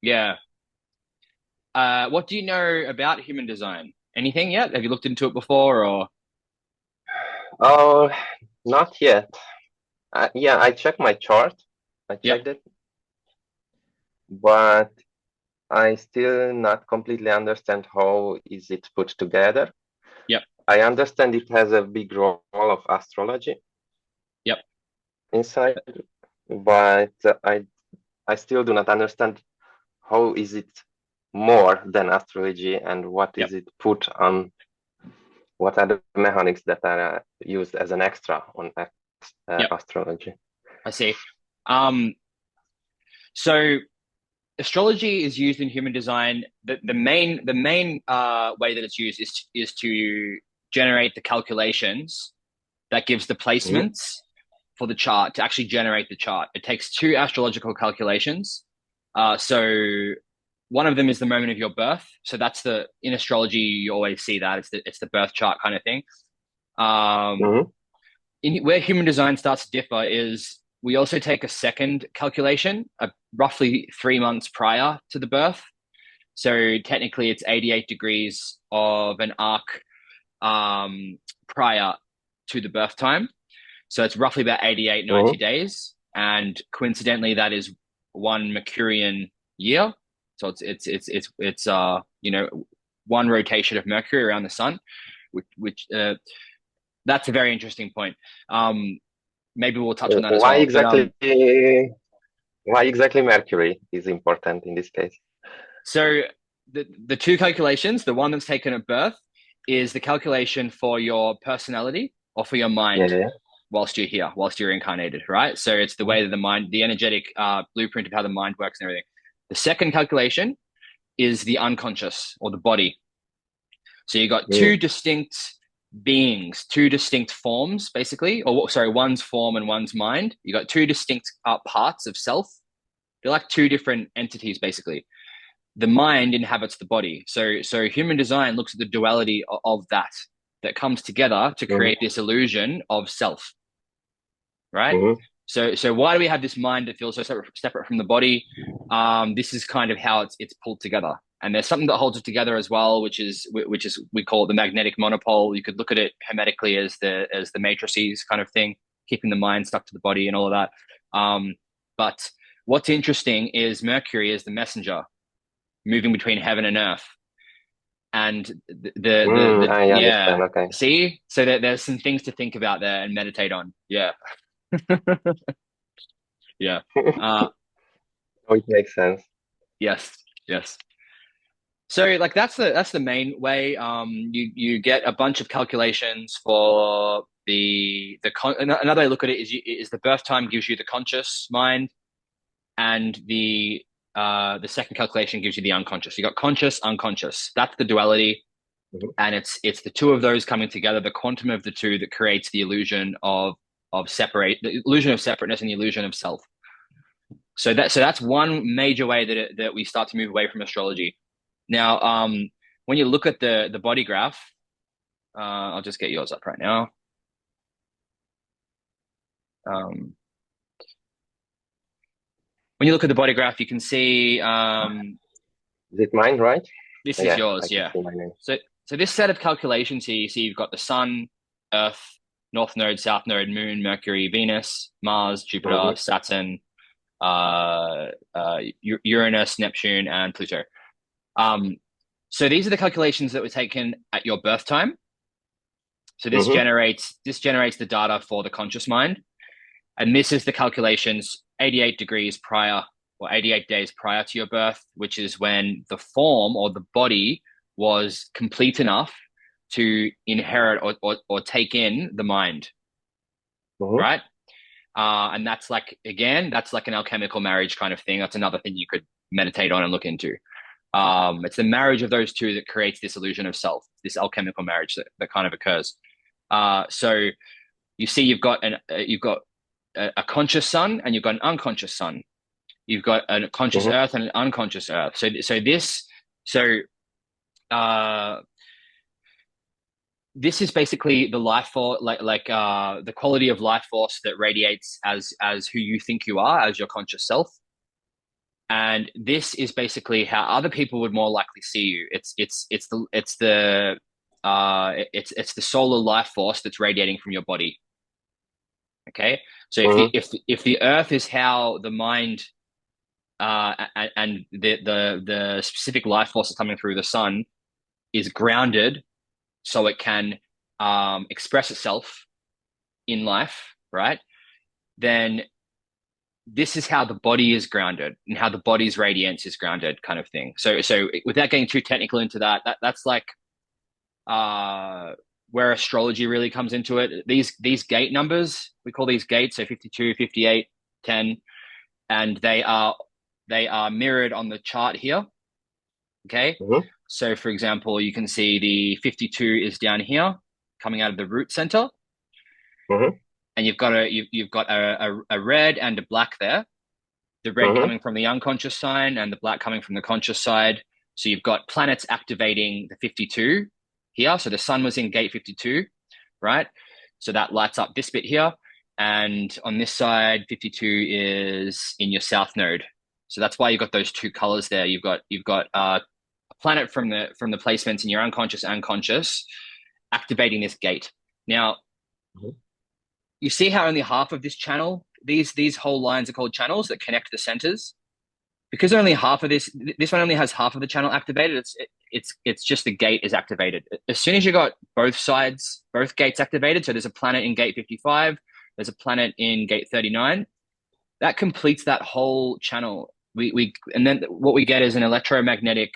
Yeah. What do you know about human design? Anything yet? Have you looked into it before or? Oh, not yet. Yeah, I checked my chart. I Yep. checked it, but I still not completely understand how is it put together. Yep. I understand it has a big role of astrology Yep. inside, but I still do not understand how is it more than astrology and what Yep. is it put on, what are the mechanics that are used as an extra on Yep. astrology. I see. Um, so astrology is used in human design. The main way that it's used is to generate the calculations that gives the Mhm. placements for the chart to actually generate the chart. It takes two astrological calculations. So one of them is the moment of your birth. So that's the in astrology you always see that it's the birth chart kind of thing. Um, Mhm. where human design starts to differ is we also take a second calculation, roughly 3 months prior to the birth. So technically, it's 88 degrees of an arc prior to the birth time. So it's roughly about 88, 90 Mhm. days. And coincidentally, that is one Mercurian year. So it's one rotation of Mercury around the sun, which that's a very interesting point. Maybe we'll touch on that as Why well. But exactly? Why exactly Mercury is important in this case? so the two calculations, the one that's taken at birth is the calculation for your personality or for your Yeah, mind yeah. whilst you're here, whilst you're incarnated, right? So it's the Mhm. way that the mind, the energetic blueprint of how the mind works and everything. The second calculation is the unconscious or the body. So you got two Mm. distinct beings, two distinct forms, basically, or sorry, one's form and one's mind. You got two distinct parts of self. They're like two different entities, basically. The mind inhabits the body. So human design looks at the duality of that comes together to Mhm. create this illusion of self, right? Mhm. So why do we have this mind that feels so separate from the body? This is kind of how it's pulled together. And there's something that holds it together as well, which is we call it the magnetic monopole. You could look at it hermetically as the matrices kind of thing, keeping the mind stuck to the body and all of that. But what's interesting is Mercury is the messenger moving between heaven and earth. And I yeah, understand. Okay. see, so there's some things to think about there and meditate on. Yeah, yeah. Uh, Oh, it makes sense. yes, yes. So like that's the main way. You get a bunch of calculations for another way to look at it is the birth time gives you the conscious mind, and the second calculation gives you the unconscious. You got conscious, unconscious. That's the duality, Mhm. and it's the two of those coming together, the quantum of the two that creates the illusion the illusion of separateness and the illusion of self. So that's one major way that we start to move away from astrology. Now, when you look at the body graph, I'll just get yours up right now. Um, when you look at the body graph, you can see Is it mine, right? this is Yeah, I yours, can yeah. see my name. So this set of calculations here, you see you've got the Sun, Earth, North Node, South Node, Moon, Mercury, Venus, Mars, Jupiter, Mhm. Saturn, Uranus, Neptune, and Pluto. Um, so these are the calculations that were taken at your birth time. So this Mhm. generates this generates the data for the conscious mind, and this is the calculations 88 degrees prior or 88 days prior to your birth, which is when the form or the body was complete enough to inherit or take in the mind, Mhm. right? And that's like again, that's like an alchemical marriage kind of thing. That's another thing you could meditate on and look into. It's the marriage of those two that creates this illusion of self, this alchemical marriage that kind of occurs. So you see, you've got a conscious sun and you've got an unconscious sun. You've got a conscious Mhm. earth and an unconscious earth. So uh, this is basically the life force, like the quality of life force that radiates as who you think you are as your conscious self. And this is basically how other people would more likely see you. It's the solar life force that's radiating from your body. Okay, so Mm-hmm. if the Earth is how the mind and the specific life force coming through the sun is grounded, so it can express itself in life, right? Then this is how the body is grounded and how the body's radiance is grounded, kind of thing. So without getting too technical into that's like uh, where astrology really comes into it. These gate numbers, we call these gates, so 52, 58, 10, and they are mirrored on the chart here. Okay. Mm-hmm. So for example, you can see the 52 is down here coming out of the root center, Mm-hmm. and you've got a red and a black there. The red Mm-hmm. coming from the unconscious side and the black coming from the conscious side. So you've got planets activating the 52 here. So the sun was in gate 52, right? So that lights up this bit here. And on this side, 52 is in your south node. So that's why you've got those two colors there. You've got a planet from the placements in your unconscious and conscious activating this gate. Now, you see how only half of this channel, these whole lines are called channels that connect the centers. Because only half of this one only has half of the channel activated. It's just the gate is activated. As soon as you got both sides, both gates activated, so there's a planet in gate 55, there's a planet in gate 39, that completes that whole channel. And then what we get is an electromagnetic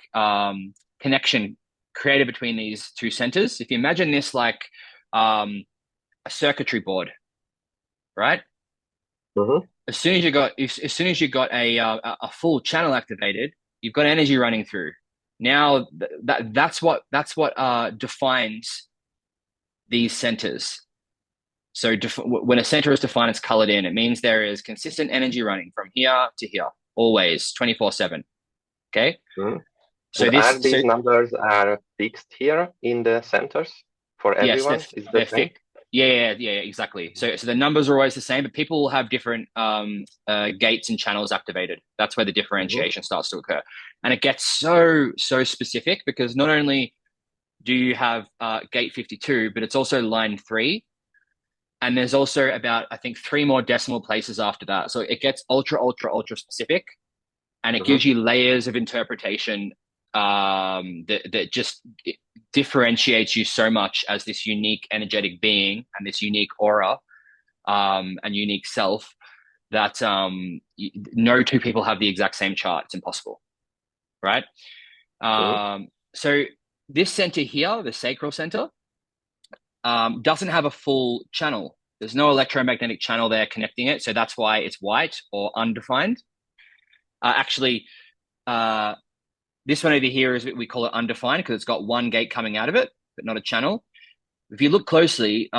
connection created between these two centers. If you imagine this like a circuitry board, right? Mm-hmm. As soon as you got a full channel activated, you've got energy running through. Now that's what defines these centers. So when a center is defined, it's colored in. It means there is consistent energy running from here to here, always 24/7. Okay. Mm-hmm. So And are this so these numbers are fixed here in the centers for Yes, everyone? Is the they're same? thick. Yeah, exactly. So the numbers are always the same, but people will have different gates and channels activated. That's where the Mm-hmm. differentiation starts to occur, and it gets so specific because not only do you have gate 52, but it's also line 3, and there's also about I think 3 more decimal places after that. So it gets ultra specific, and it Mm-hmm. gives you layers of interpretation that just differentiates you so much as this unique energetic being and this unique aura and unique self that no two people have the exact same chart. It's impossible, right? Mm-hmm. So this center here, the sacral center, doesn't have a full channel. There's no electromagnetic channel there connecting it, so that's why it's white or undefined. Actually, uh, this one over here is we call it undefined because it's got one gate coming out of it, but not a channel. If you look closely,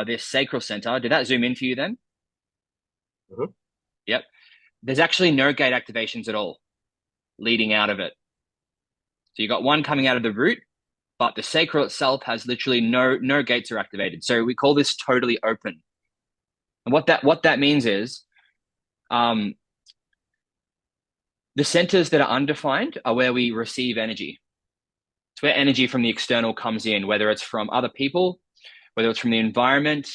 this sacral center, did that zoom in for you then? Mm-hmm. Yep. There's actually no gate activations at all leading out of it. So you got one coming out of the root, but the sacral itself has literally no gates are activated. So we call this totally open. And what that means is um, the centers that are undefined are where we receive energy. It's where energy from the external comes in, whether it's from other people, whether it's from the environment,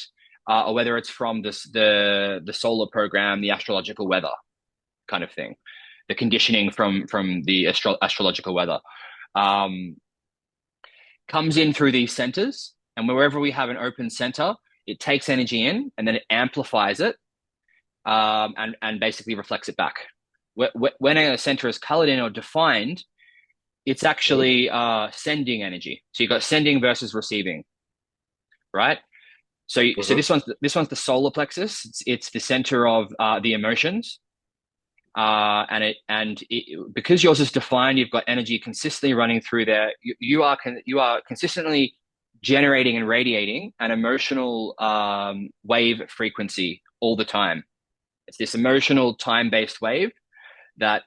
or whether it's from the solar program, the astrological weather kind of thing, the conditioning from the astrological weather comes in through these centers. And wherever we have an open center, it takes energy in and then it amplifies it and basically reflects it back. When a center is colored in or defined, it's actually sending energy. So you've got sending versus receiving, right? So Mm-hmm. this one's the solar plexus. It's the center of the emotions, because yours is defined, you've got energy consistently running through there. You are consistently generating and radiating an emotional wave frequency all the time. It's this emotional time-based wave that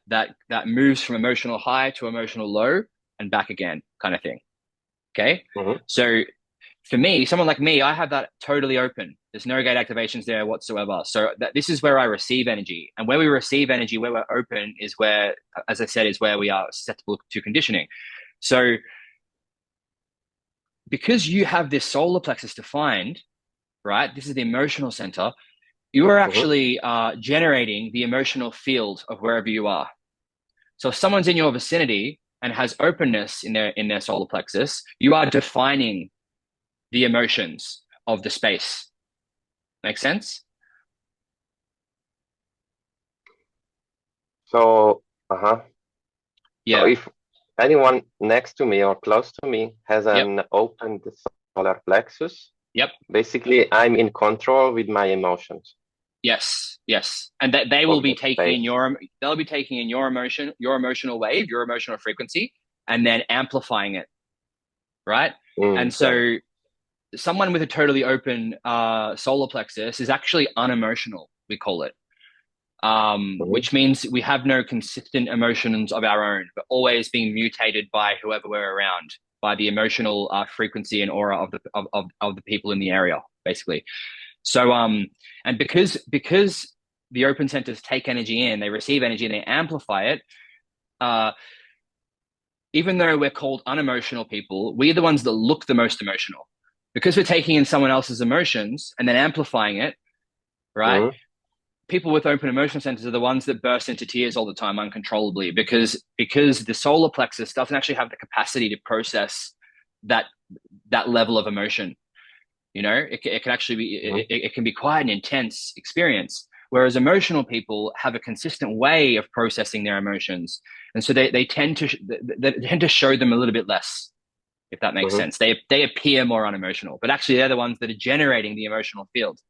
moves from emotional high to emotional low and back again, kind of thing. Okay, Mm-hmm. so for me, someone like me, I have that totally open. There's no gate activations there whatsoever. So this is where I receive energy. And where we receive energy, where we're open, is where, as I said, is where we are susceptible to conditioning. So because you have this solar plexus defined, right? This is the emotional center. You are actually generating the emotional field of wherever you are. So if someone's in your vicinity and has openness in their solar plexus, you are defining the emotions of the space. Make sense? So, Yeah. so if anyone next to me or close to me has Yep. an open solar plexus, Yep. basically I'm in control with my emotions Yes. Yes. And that they will of be the taking in space. they'll be taking in your emotion, your emotional wave, your emotional frequency, and then amplifying it. Right. And Okay. so someone with a totally open solar plexus is actually unemotional, we call it. Mhm. Which means we have no consistent emotions of our own, but always being mutated by whoever we're around, by the emotional frequency and aura of the people in the area, basically. So and because the open centers take energy in, they receive energy and they amplify it. Uh, even though we're called unemotional people, we're the ones that look the most emotional because we're taking in someone else's emotions and then amplifying it, right? Mhm. People with open emotion centers are the ones that burst into tears all the time uncontrollably because the solar plexus doesn't actually have the capacity to process that level of emotion. You know, it can actually be Mhm. it can be quite an intense experience. Whereas emotional people have a consistent way of processing their emotions, and so they tend to show them a little bit less, if that makes Mhm. sense. They appear more unemotional, but actually they're the ones that are generating the emotional field.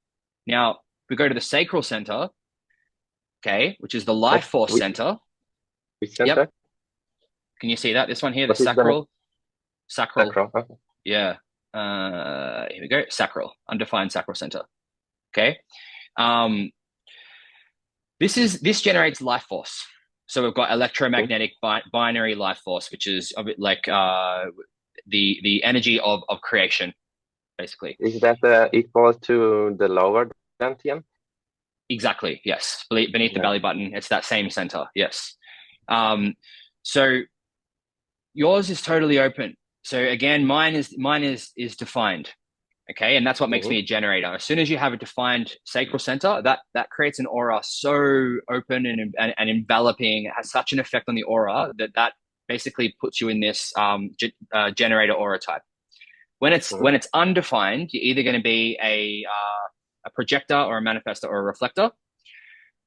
Now, if we go to the sacral center, okay, which is the life force Which center. Yep. center? Can you see that? This one here, the What is the name? sacral. Sacral. Okay. Yeah. Here we go. Sacral, undefined sacral center. Okay. Um, this generates life force. So we've got Mhm. electromagnetic binary life force, which is a bit like the energy of creation, basically. Is that equal to the lower dantian? Exactly. Yes. Beneath the Yeah. belly button, it's that same center. Yes. Um, so yours is totally open. So again, mine is defined. Okay, and that's what makes Mhm. me a generator. As soon as you have a defined sacral center, that creates an aura so open and enveloping. It has such an effect on the aura that basically puts you in this generator aura type. Mhm. When it's undefined, you're either going to be a projector or a manifestor or a reflector.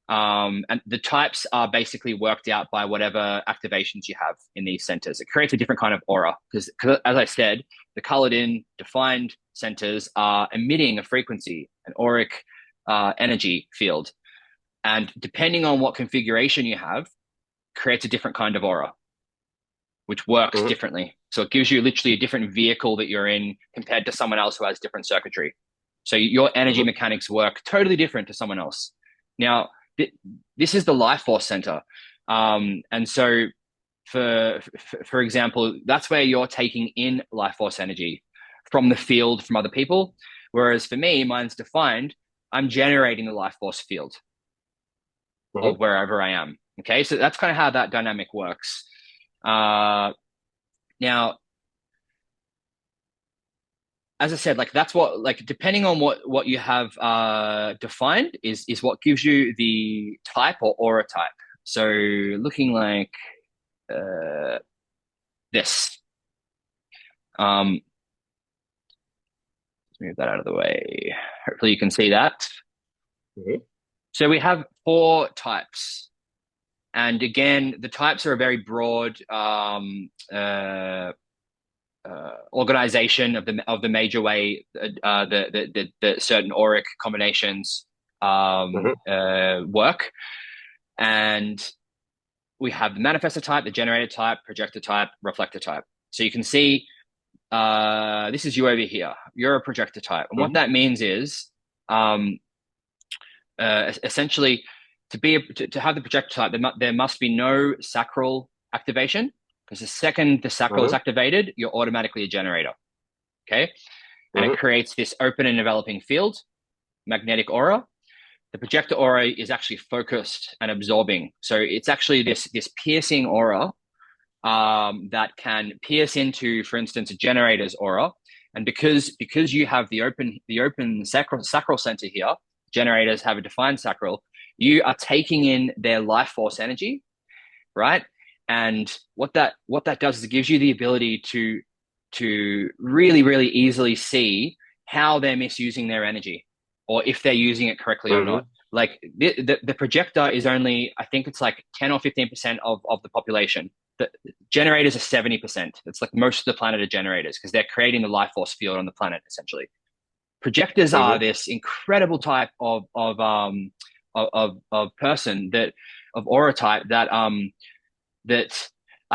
And the types are basically worked out by whatever activations you have in these centers. It creates a different kind of aura because, as I said, the colored in defined centers are emitting a frequency, an auric energy field. And depending on what configuration you have, creates a different kind of aura, which works Mhm. differently. So it gives you literally a different vehicle that you're in compared to someone else who has different circuitry. So your energy Mhm. mechanics work totally different to someone else. Now, this is the life force center. And so for example, that's where you're taking in life force energy from the field from other people. Whereas for me, mine's defined. I'm generating the life force field Mhm. of wherever I am. Okay, so that's kind of how that dynamic works. Now, as I said, like that's what like depending on what you have defined is what gives you the type or aura type. So looking like uh, this. Um, let's move that out of the way. Hopefully you can see that. Mhm. So we have four types. And again, the types are a very broad organization of the major way the certain auric combinations Mhm. work. And we have the manifestor type, the generator type, projector type, reflector type. So you can see this is you over here. You're a projector type. And what Mhm. that means is essentially to have the projector type, there must be no sacral activation because the second the sacral is Mhm. activated, you're automatically a generator. Okay. and it creates this open and developing field, magnetic aura. The projector aura is actually focused and absorbing. So it's actually this piercing aura that can pierce into, for instance, a generator's aura. And because you have the open sacral center here, generators have a defined sacral, you are taking in their life force energy, right? And what that does is it gives you the ability to really, really easily see how they're misusing their energy, or if they're using it correctly or not. Like the projector is only, I think it's like 10 or 15% of the population. The generators are 70%. It's like most of the planet are generators because they're creating the life force field on the planet, essentially. Projectors are this incredible type of person, that of aura type that are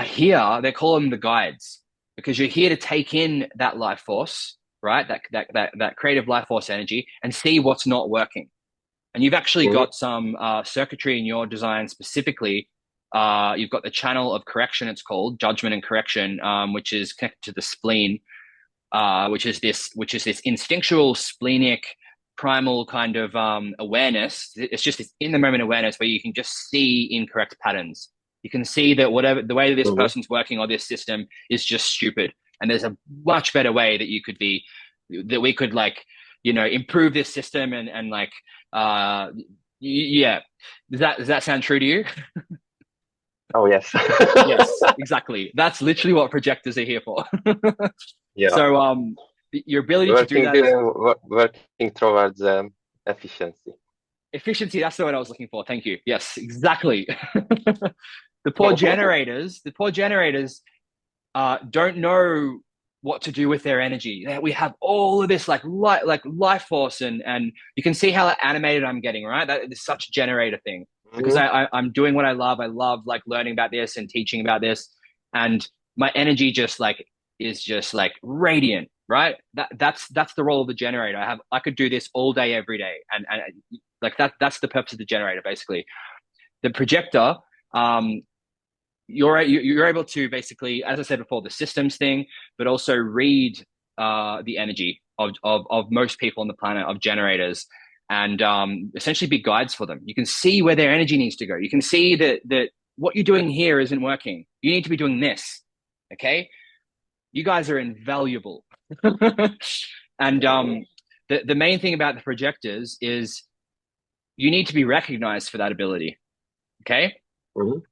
here. They call them the guides, because you're here to take in that life force, right? That creative life force energy, and see what's not working. And you've actually got some circuitry in your design specifically. You've got the channel of correction, it's called judgment and correction, which is connected to the spleen, which is this instinctual splenic primal kind of awareness. It's just this in the moment awareness where you can just see incorrect patterns. You can see that whatever the way that this person's working or this system is just stupid, and there's a much better way that we could like, improve this system and like, yeah. Does that sound true to you? Oh, yes. Yes, exactly. That's literally what projectors are here for. Yeah. So your ability to do that is working towards efficiency. Efficiency, that's the word I was looking for. Thank you. Yes, exactly. The poor generators don't know what to do with their energy. We have all of this like life force, and you can see how animated I'm getting, right? That is such a generator thing, because I'm doing what I love. I love like learning about this and teaching about this, and my energy is just like radiant, right? That's the role of the generator. I could do this all day, every day, and like that's the purpose of the generator, basically. The projector, you're able to basically, as I said before, the systems thing, but also read the energy of most people on the planet, of generators, and essentially be guides for them. You can see where their energy needs to go. You can see that what you're doing here isn't working. You need to be doing this. Okay, you guys are invaluable. And the main thing about the projectors is you need to be recognized for that ability. Okay.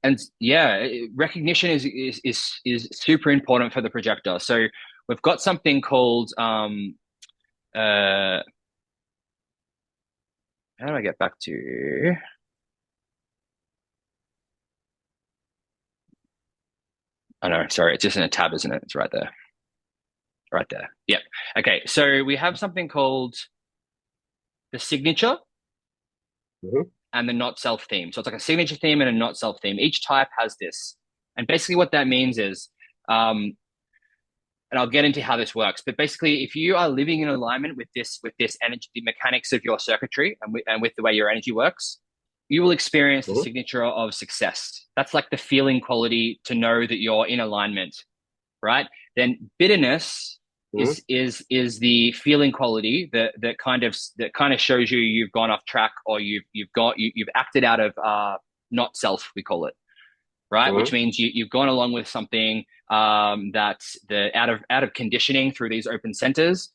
And yeah, recognition is super important for the projector. So we've got something called how do I get back to? Oh no, sorry, it's just in a tab, isn't it? It's right there. Right there. Yep. Okay, so we have something called the signature and the Notself theme. So it's like a signature theme and a Notself theme. Each type has this. And basically what that means is, and I'll get into how this works, but basically if you are living in alignment with this energy, the mechanics of your circuitry and with the way your energy works, you will experience the signature of success. That's like the feeling quality to know that you're in alignment, right? Then bitterness is the feeling quality that kind of shows you've gone off track, or you've acted out of not self, we call it, right? Which means you've gone along with something that's out of conditioning through these open centers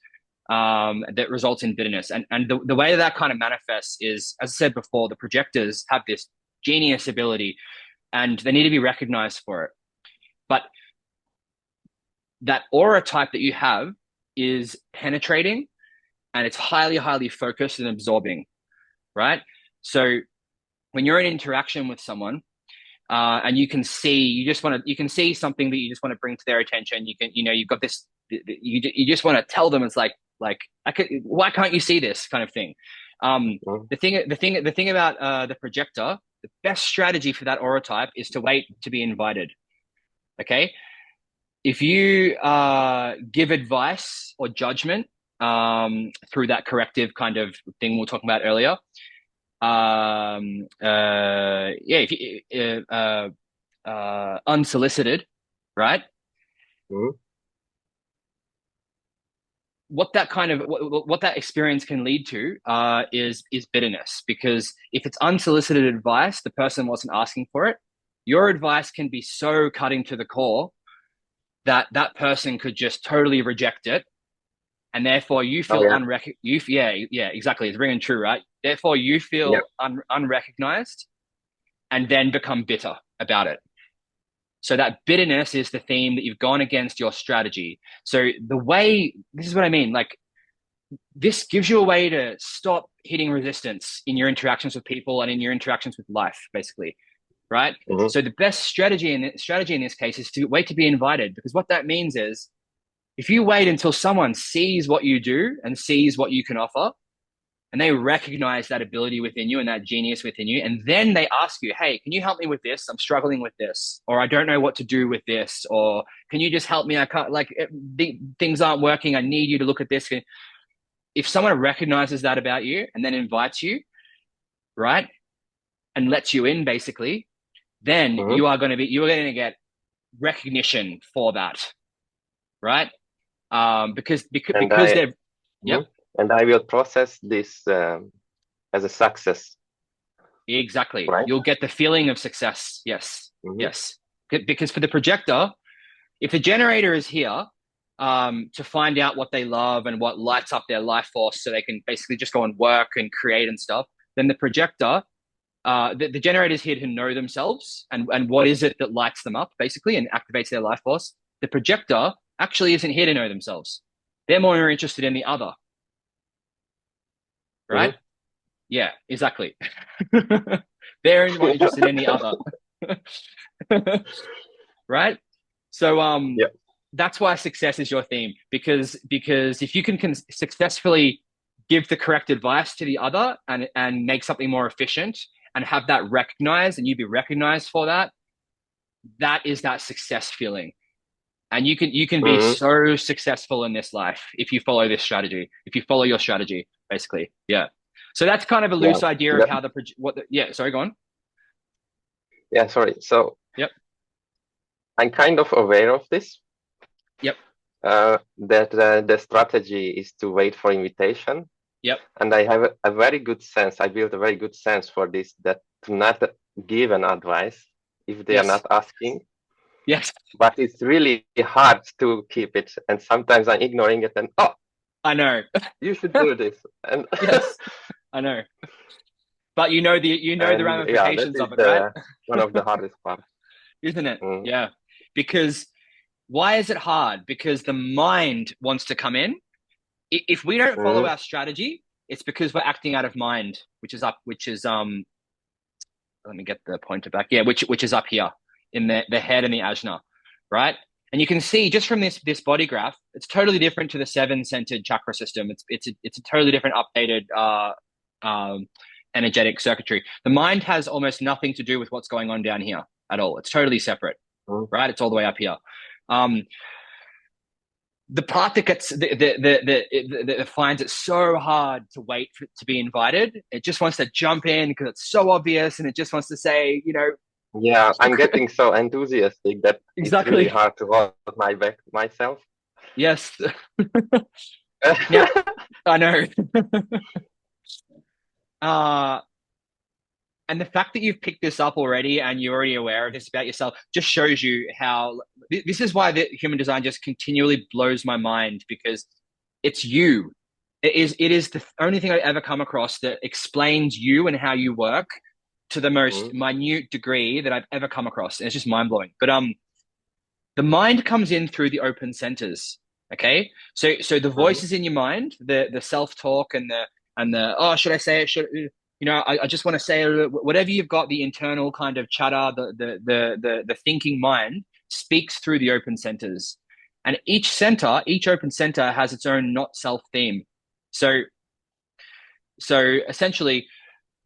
that results in bitterness. And the way that kind of manifests is, as I said before, the projectors have this genius ability and they need to be recognized for it. But that aura type that you have is penetrating, and it's highly, highly focused and absorbing, right? So when you're in interaction with someone, and you can see something that you just want to bring to their attention. You've got this, you just want to tell them, it's like, why can't you see this kind of thing? The thing about the projector, the best strategy for that aura type is to wait to be invited. Okay. If you give advice or judgment through that corrective kind of thing we were talking about earlier, unsolicited, right? what that experience can lead to is bitterness, because if it's unsolicited advice, the person wasn't asking for it. Your advice can be so cutting to the core that that person could just totally reject it, and therefore you feel exactly, it's ringing true, right? Therefore you feel unrecognized, and then become bitter about it. So that bitterness is the theme that you've gone against your strategy. So this is what I mean, like, this gives you a way to stop hitting resistance in your interactions with people and in your interactions with life, basically, right? Mm-hmm. So the best strategy in this case is to wait to be invited, because what that means is, if you wait until someone sees what you do and sees what you can offer, and they recognize that ability within you and that genius within you, and then they ask you, hey, can you help me with this? I'm struggling with this, or I don't know what to do with this, or can you just help me? I can't, like, things aren't working. I need you to look at this. If someone recognizes that about you and then invites you, right, and lets you in, basically, then you are going to get recognition for that, right? Because they've, and I will process this as a success. Exactly. Right? You'll get the feeling of success. Yes. Yes. Because for the projector, if the generator is here to find out what they love and what lights up their life force, so they can basically just go and work and create and stuff, then the projector, the generator is here to know themselves and what is it that lights them up, basically, and activates their life force. The projector actually isn't here to know themselves. They're more interested in the other. Right? Yeah, exactly. They're more interested in the other. Right? So that's why success is your theme, because if you can successfully give the correct advice to the other and make something more efficient and have that recognized, and you be recognized for that, that is that success feeling. And you can be so successful in this life if you follow this strategy, if you follow your strategy, basically. Yeah. So that's kind of a loose idea of how sorry, go on. Yeah, sorry. So I'm kind of aware of this. Yep. That the strategy is to wait for invitation. Yep. And I have a very good sense. I built a very good sense for this, that to not give an advice if they are not asking. Yes. But it's really hard to keep it. And sometimes I'm ignoring it and, I know. You should do this. And yes, I know. But the ramifications of it, right? One of the hardest parts. Isn't it? Yeah. Because why is it hard? Because the mind wants to come in. If we don't follow our strategy, it's because we're acting out of mind, which is let me get the pointer back. Yeah, which is up here in the head and the ajna, right? And you can see just from this bodygraph, it's totally different to the 7-centered chakra system. It's a totally different updated energetic circuitry. The mind has almost nothing to do with what's going on down here at all. It's totally separate, right? It's all the way up here. The part that gets that finds it so hard to wait to be invited, it just wants to jump in because it's so obvious, and it just wants to say, Yeah, I'm getting so enthusiastic that it's really hard to hold my back myself. Yes. Yeah, I know. And the fact that you've picked this up already and you're already aware of this about yourself just shows you how this is why the human design just continually blows my mind, because it's you. It is the only thing I've ever come across that explains you and how you work to the most minute degree that I've ever come across. And it's just mind blowing. But the mind comes in through the open centers. Okay. So the voices in your mind, the self-talk and the should I say it? I just want to say whatever you've got, the internal kind of chatter, the thinking mind speaks through the open centers. And each open center has its own Notself theme. So essentially,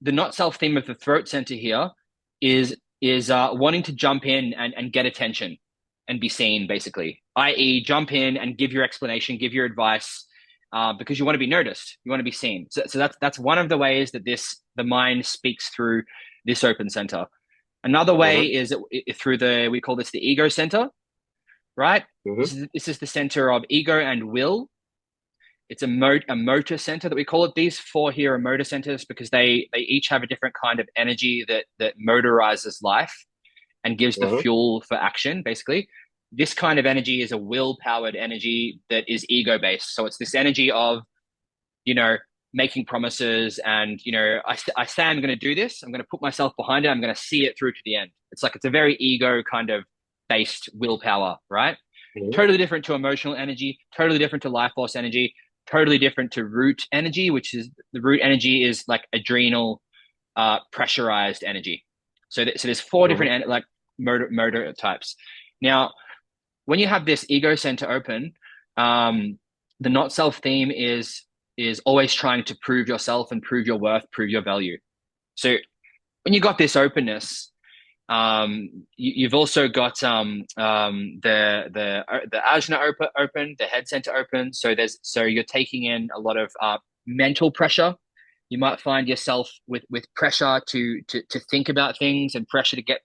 the Notself theme of the throat center here is wanting to jump in and get attention and be seen, basically, i.e. jump in and give your explanation, give your advice, because you want to be noticed, you want to be seen. So that's one of the ways that the mind speaks through this open center. Another way is through we call this the ego center, right? This is the center of ego and will. It's a motor center that we call it. These four here are motor centers because they each have a different kind of energy that motorizes life and gives the Mm-hmm. fuel for action, basically. This kind of energy is a will-powered energy that is ego-based. So it's this energy of, you know, making promises and, you know, I say I'm going to do this. I'm going to put myself behind it. I'm going to see it through to the end. It's like, it's a very ego kind of based willpower, right? Mm-hmm. Totally different to emotional energy, totally different to life force energy, totally different to root energy, which is the root energy is like adrenal, pressurized energy. So there's four Mm-hmm. different like motor types. Now, when you have this ego center open, the not self theme is always trying to prove yourself and prove your worth, prove your value. So when you got this openness, you've also got the ajna open, the head center open. So you're taking in a lot of mental pressure. You might find yourself with pressure to think about things and pressure to get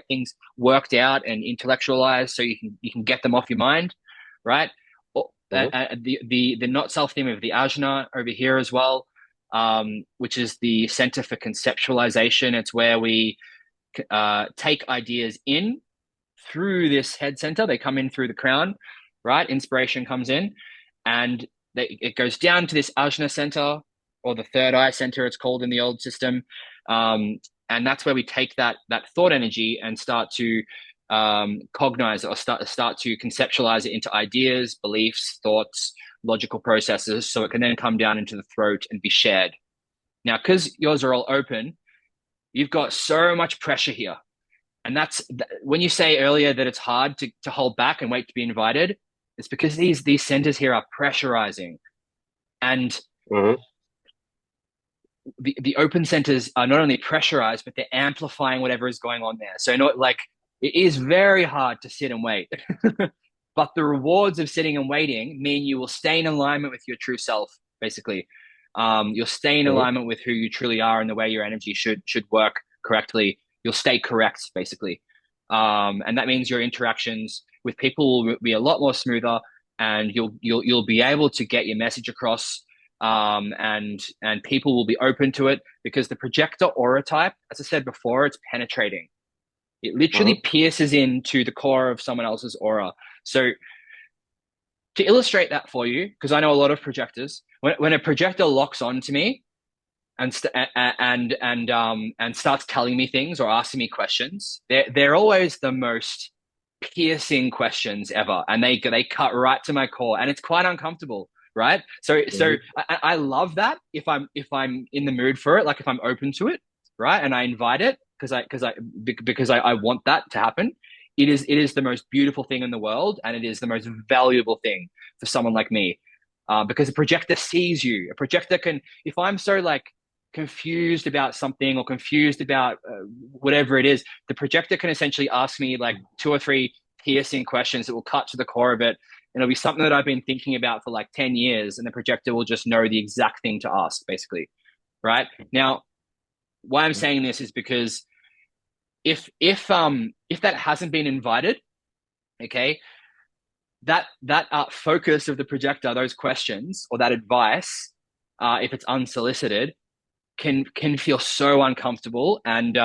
things worked out and intellectualized so you can get them off your mind, right? Mm-hmm. The not self theme of the ajna over here as well, which is the center for conceptualization. It's where we take ideas in through this head center. They come in through the crown, right? Inspiration comes in, and it goes down to this ajna center, or the third eye center, it's called in the old system. And that's where we take that thought energy and start to cognize it, or start to conceptualize it into ideas, beliefs, thoughts, logical processes, so it can then come down into the throat and be shared. Now, because yours are all open, you've got so much pressure here. And that's when you say earlier that it's hard to hold back and wait to be invited, it's because these centers here are pressurizing. And Mm-hmm. the open centers are not only pressurized, but they're amplifying whatever is going on there. So not like it is very hard to sit and wait. But the rewards of sitting and waiting mean you will stay in alignment with your true self, basically. You'll stay in Mm-hmm. alignment with who you truly are and the way your energy should work correctly. You'll stay correct, basically. And that means your interactions with people will be a lot more smoother, and you'll be able to get your message across, and people will be open to it because the projector aura type, as I said before, it's penetrating. It literally Mm-hmm. pierces into the core of someone else's aura. So to illustrate that for you, because I know a lot of projectors, when a projector locks on to me and and starts telling me things or asking me questions, they're always the most piercing questions ever, and they cut right to my core, and it's quite uncomfortable, right? So Mm-hmm. I love that if I'm in the mood for it, like if I'm open to it, right, and I invite it because I want that to happen. It is the most beautiful thing in the world, and it is the most valuable thing for someone like me, because a projector sees you. A projector can, if I'm so like confused about something or confused about whatever it is, the projector can essentially ask me like two or three piercing questions that will cut to the core of it. And it'll be something that I've been thinking about for like 10 years, and the projector will just know the exact thing to ask, basically. Right now, why I'm saying this is because if that hasn't been invited, okay, that focus of the projector, those questions or that advice, if it's unsolicited, can feel so uncomfortable and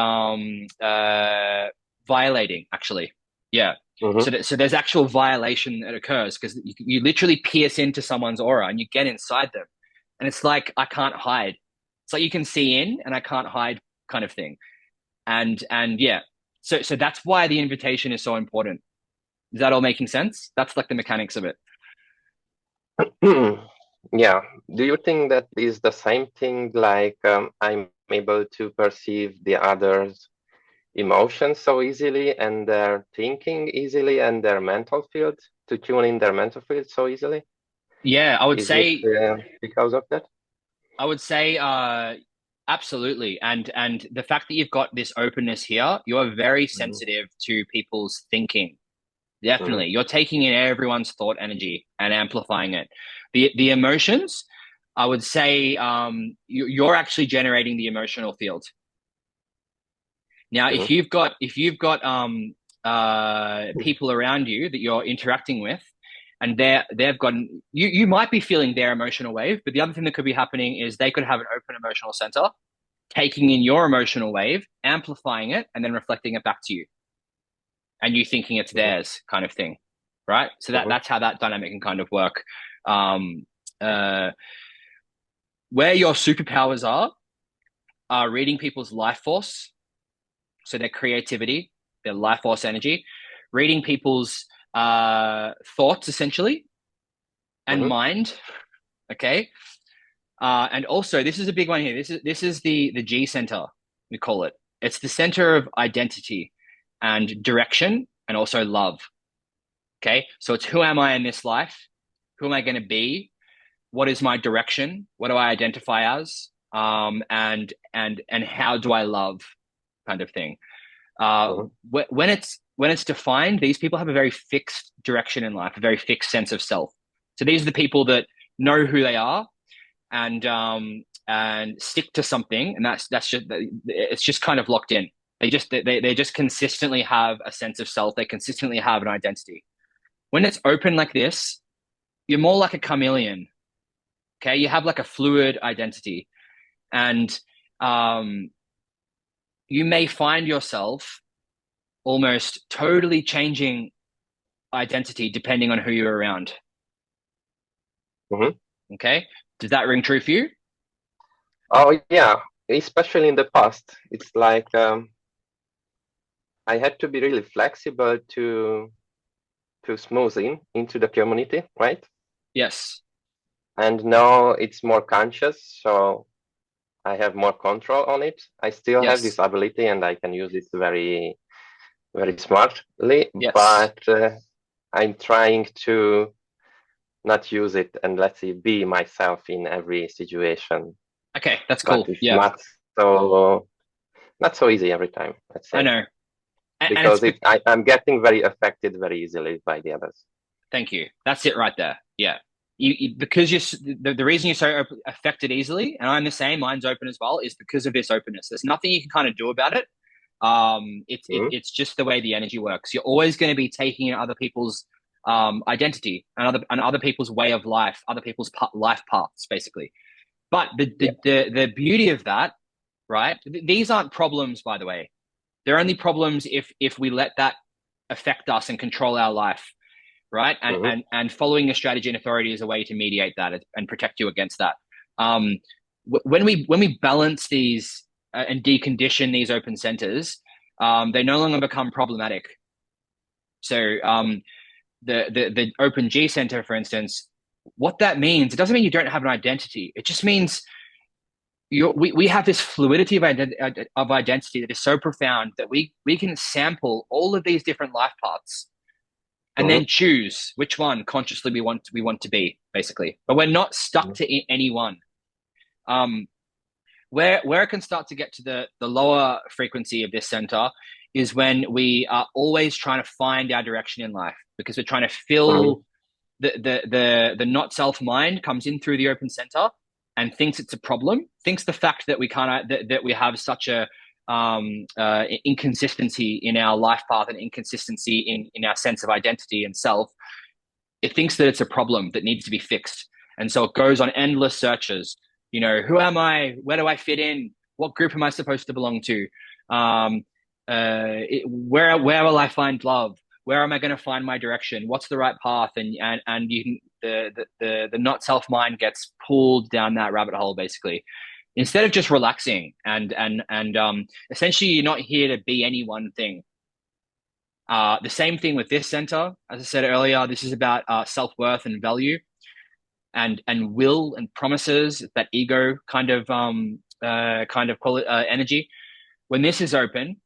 violating, actually. Yeah. Mm-hmm. So there's actual violation that occurs because you literally pierce into someone's aura and you get inside them, and it's like I can't hide. It's like you can see in and I can't hide, kind of thing. And yeah, so that's why the invitation is so important. Is that all making sense? That's like the mechanics of it. Yeah. Do you think that is the same thing like I'm able to perceive the others' emotions so easily and their thinking easily and their mental field to tune in their mental field so easily? Yeah, Is it because of that? I would say absolutely. And the fact that you've got this openness here, you're very Mm-hmm. sensitive to people's thinking. Mm-hmm. Definitely. You're taking in everyone's thought energy and amplifying it. The emotions, I would say you're actually generating the emotional field. Now, Mm-hmm. if you've got people around you that you're interacting with, and they've gotten you might be feeling their emotional wave, but the other thing that could be happening is they could have an open emotional center, taking in your emotional wave, amplifying it, and then reflecting it back to you, and you thinking it's Mhm. theirs, kind of thing, right? So Mhm. that's how that dynamic can kind of work. Um, uh, where your superpowers are reading people's life force, so their creativity, their life force energy, reading people's thoughts essentially, and Mhm. mind. Okay. And also, this is a big one here. This is the G center, we call it. It's the center of identity and direction and also love. Okay. So it's who am I in this life? Who am I going to be? What is my direction? What do I identify as? And how do I love, kind of thing. Mhm. When it's defined, these people have a very fixed direction in life, a very fixed sense of self. So these are the people that know who they are, and stick to something, and that's just it's just kind of locked in. They just consistently have a sense of self. They consistently have an identity. When it's open like this, you're more like a chameleon. Okay, you have like a fluid identity, and um, you may find yourself almost totally changing identity depending on who you're around. Mhm. Okay, does that ring true for you? Oh yeah, especially in the past, it's like I had to be really flexible to smooth in into the community, right? Yes. And now it's more conscious, so I have more control on it. I still have this Yes. ability, and I can use it very, very smartly. Yes. But I'm trying to not use it and let's say be myself in every situation. Okay, that's But cool. it's Yeah, not so easy every time, let's I say, know. And because I'm getting very affected very easily by the others. thank you. That's it right there. Yeah. Because the reason you're so affected easily, and I'm the same, mine's open as well, is because of this openness. There's nothing you can kind of do about it. Mhm. It's just the way the energy works. You're always going to be taking in other people's identity and other people's way of life, other people's life paths, basically. But Yeah. the beauty of that, right? These aren't problems, by the way. They're only problems if we let that affect us and control our life, right? And Mhm. and and following a strategy and authority is a way to mediate that and protect you against that. Um, when we balance these and decondition these open centers, they no longer become problematic. So the open G center, for instance, what that means, it doesn't mean you don't have an identity. It just means we have this fluidity of identity that is so profound that we can sample all of these different life paths and Mhm. then choose which one consciously we want to be, basically. But we're not stuck Mhm. to any one. Um, where it can start to get to the lower frequency of this center is when we are always trying to find our direction in life, because we're trying to Mhm. fill the not self mind comes in through the open center and thinks it's a problem, thinks the fact that we can't that we have such a inconsistency in our life path and inconsistency in our sense of identity and self. It thinks that it's a problem that needs to be fixed, and so it goes on endless searches. Who am I? Where do I fit in? What group am I supposed to belong to? um, where will I find love? Where am I going to find my direction? What's the right path? And you can, the not self mind gets pulled down that rabbit hole, basically, instead of just relaxing and essentially you're not here to be any one thing. The same thing with this center. As I said earlier, this is about self-worth and value and will and promises, that ego kind of energy. When this is open,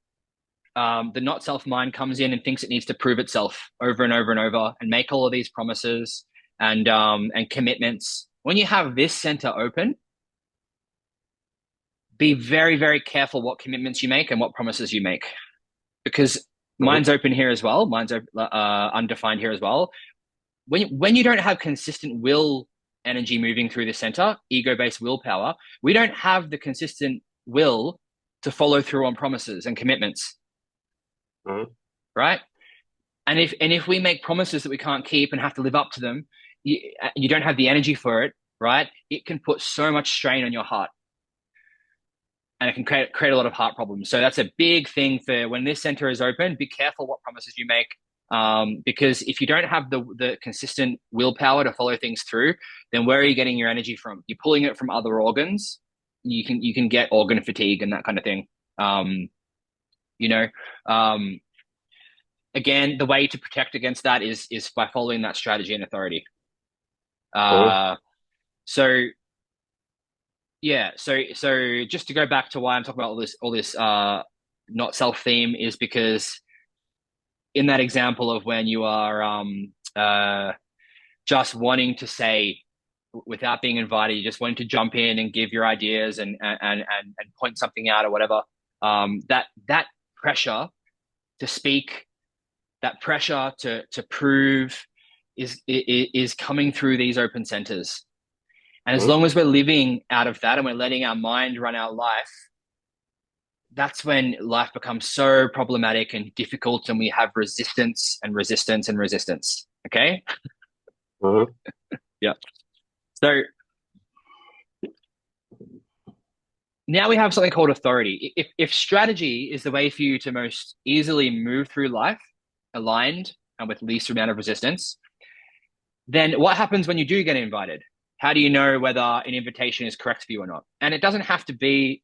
the not self mind comes in and thinks it needs to prove itself over and over and over and make all of these promises and commitments. When you have this center open, be very, very careful what commitments you make and what promises you make, because Mhm. mine's open here as well. Mine's undefined here as well. When you don't have consistent will energy moving through the center, ego-based willpower, we don't have the consistent will to follow through on promises and commitments, Mhm. right? And if we make promises that we can't keep and have to live up to them, you don't have the energy for it, right? It can put so much strain on your heart, and it can create a lot of heart problems. So that's a big thing for when this center is open. Be careful what promises you make, because if you don't have the consistent willpower to follow things through, then where are you getting your energy from? You're pulling it from other organs. You can get organ fatigue and that kind of thing. You know, um, again, the way to protect against that is by following that strategy and authority. Mhm. So yeah, so just to go back to why I'm talking about all this not self theme is because in that example of when you are just wanting to say without being invited, you just wanting to jump in and give your ideas and point something out or whatever. That pressure to speak, that pressure to prove is coming through these open centers. And as Mhm. long as we're living out of that and we're letting our mind run our life, that's when life becomes so problematic and difficult and we have resistance and resistance and resistance. Okay? Mhm. Yeah. So now we have something called authority. If strategy is the way for you to most easily move through life, aligned and with least amount of resistance, then what happens when you do get invited? How do you know whether an invitation is correct for you or not? And it doesn't have to be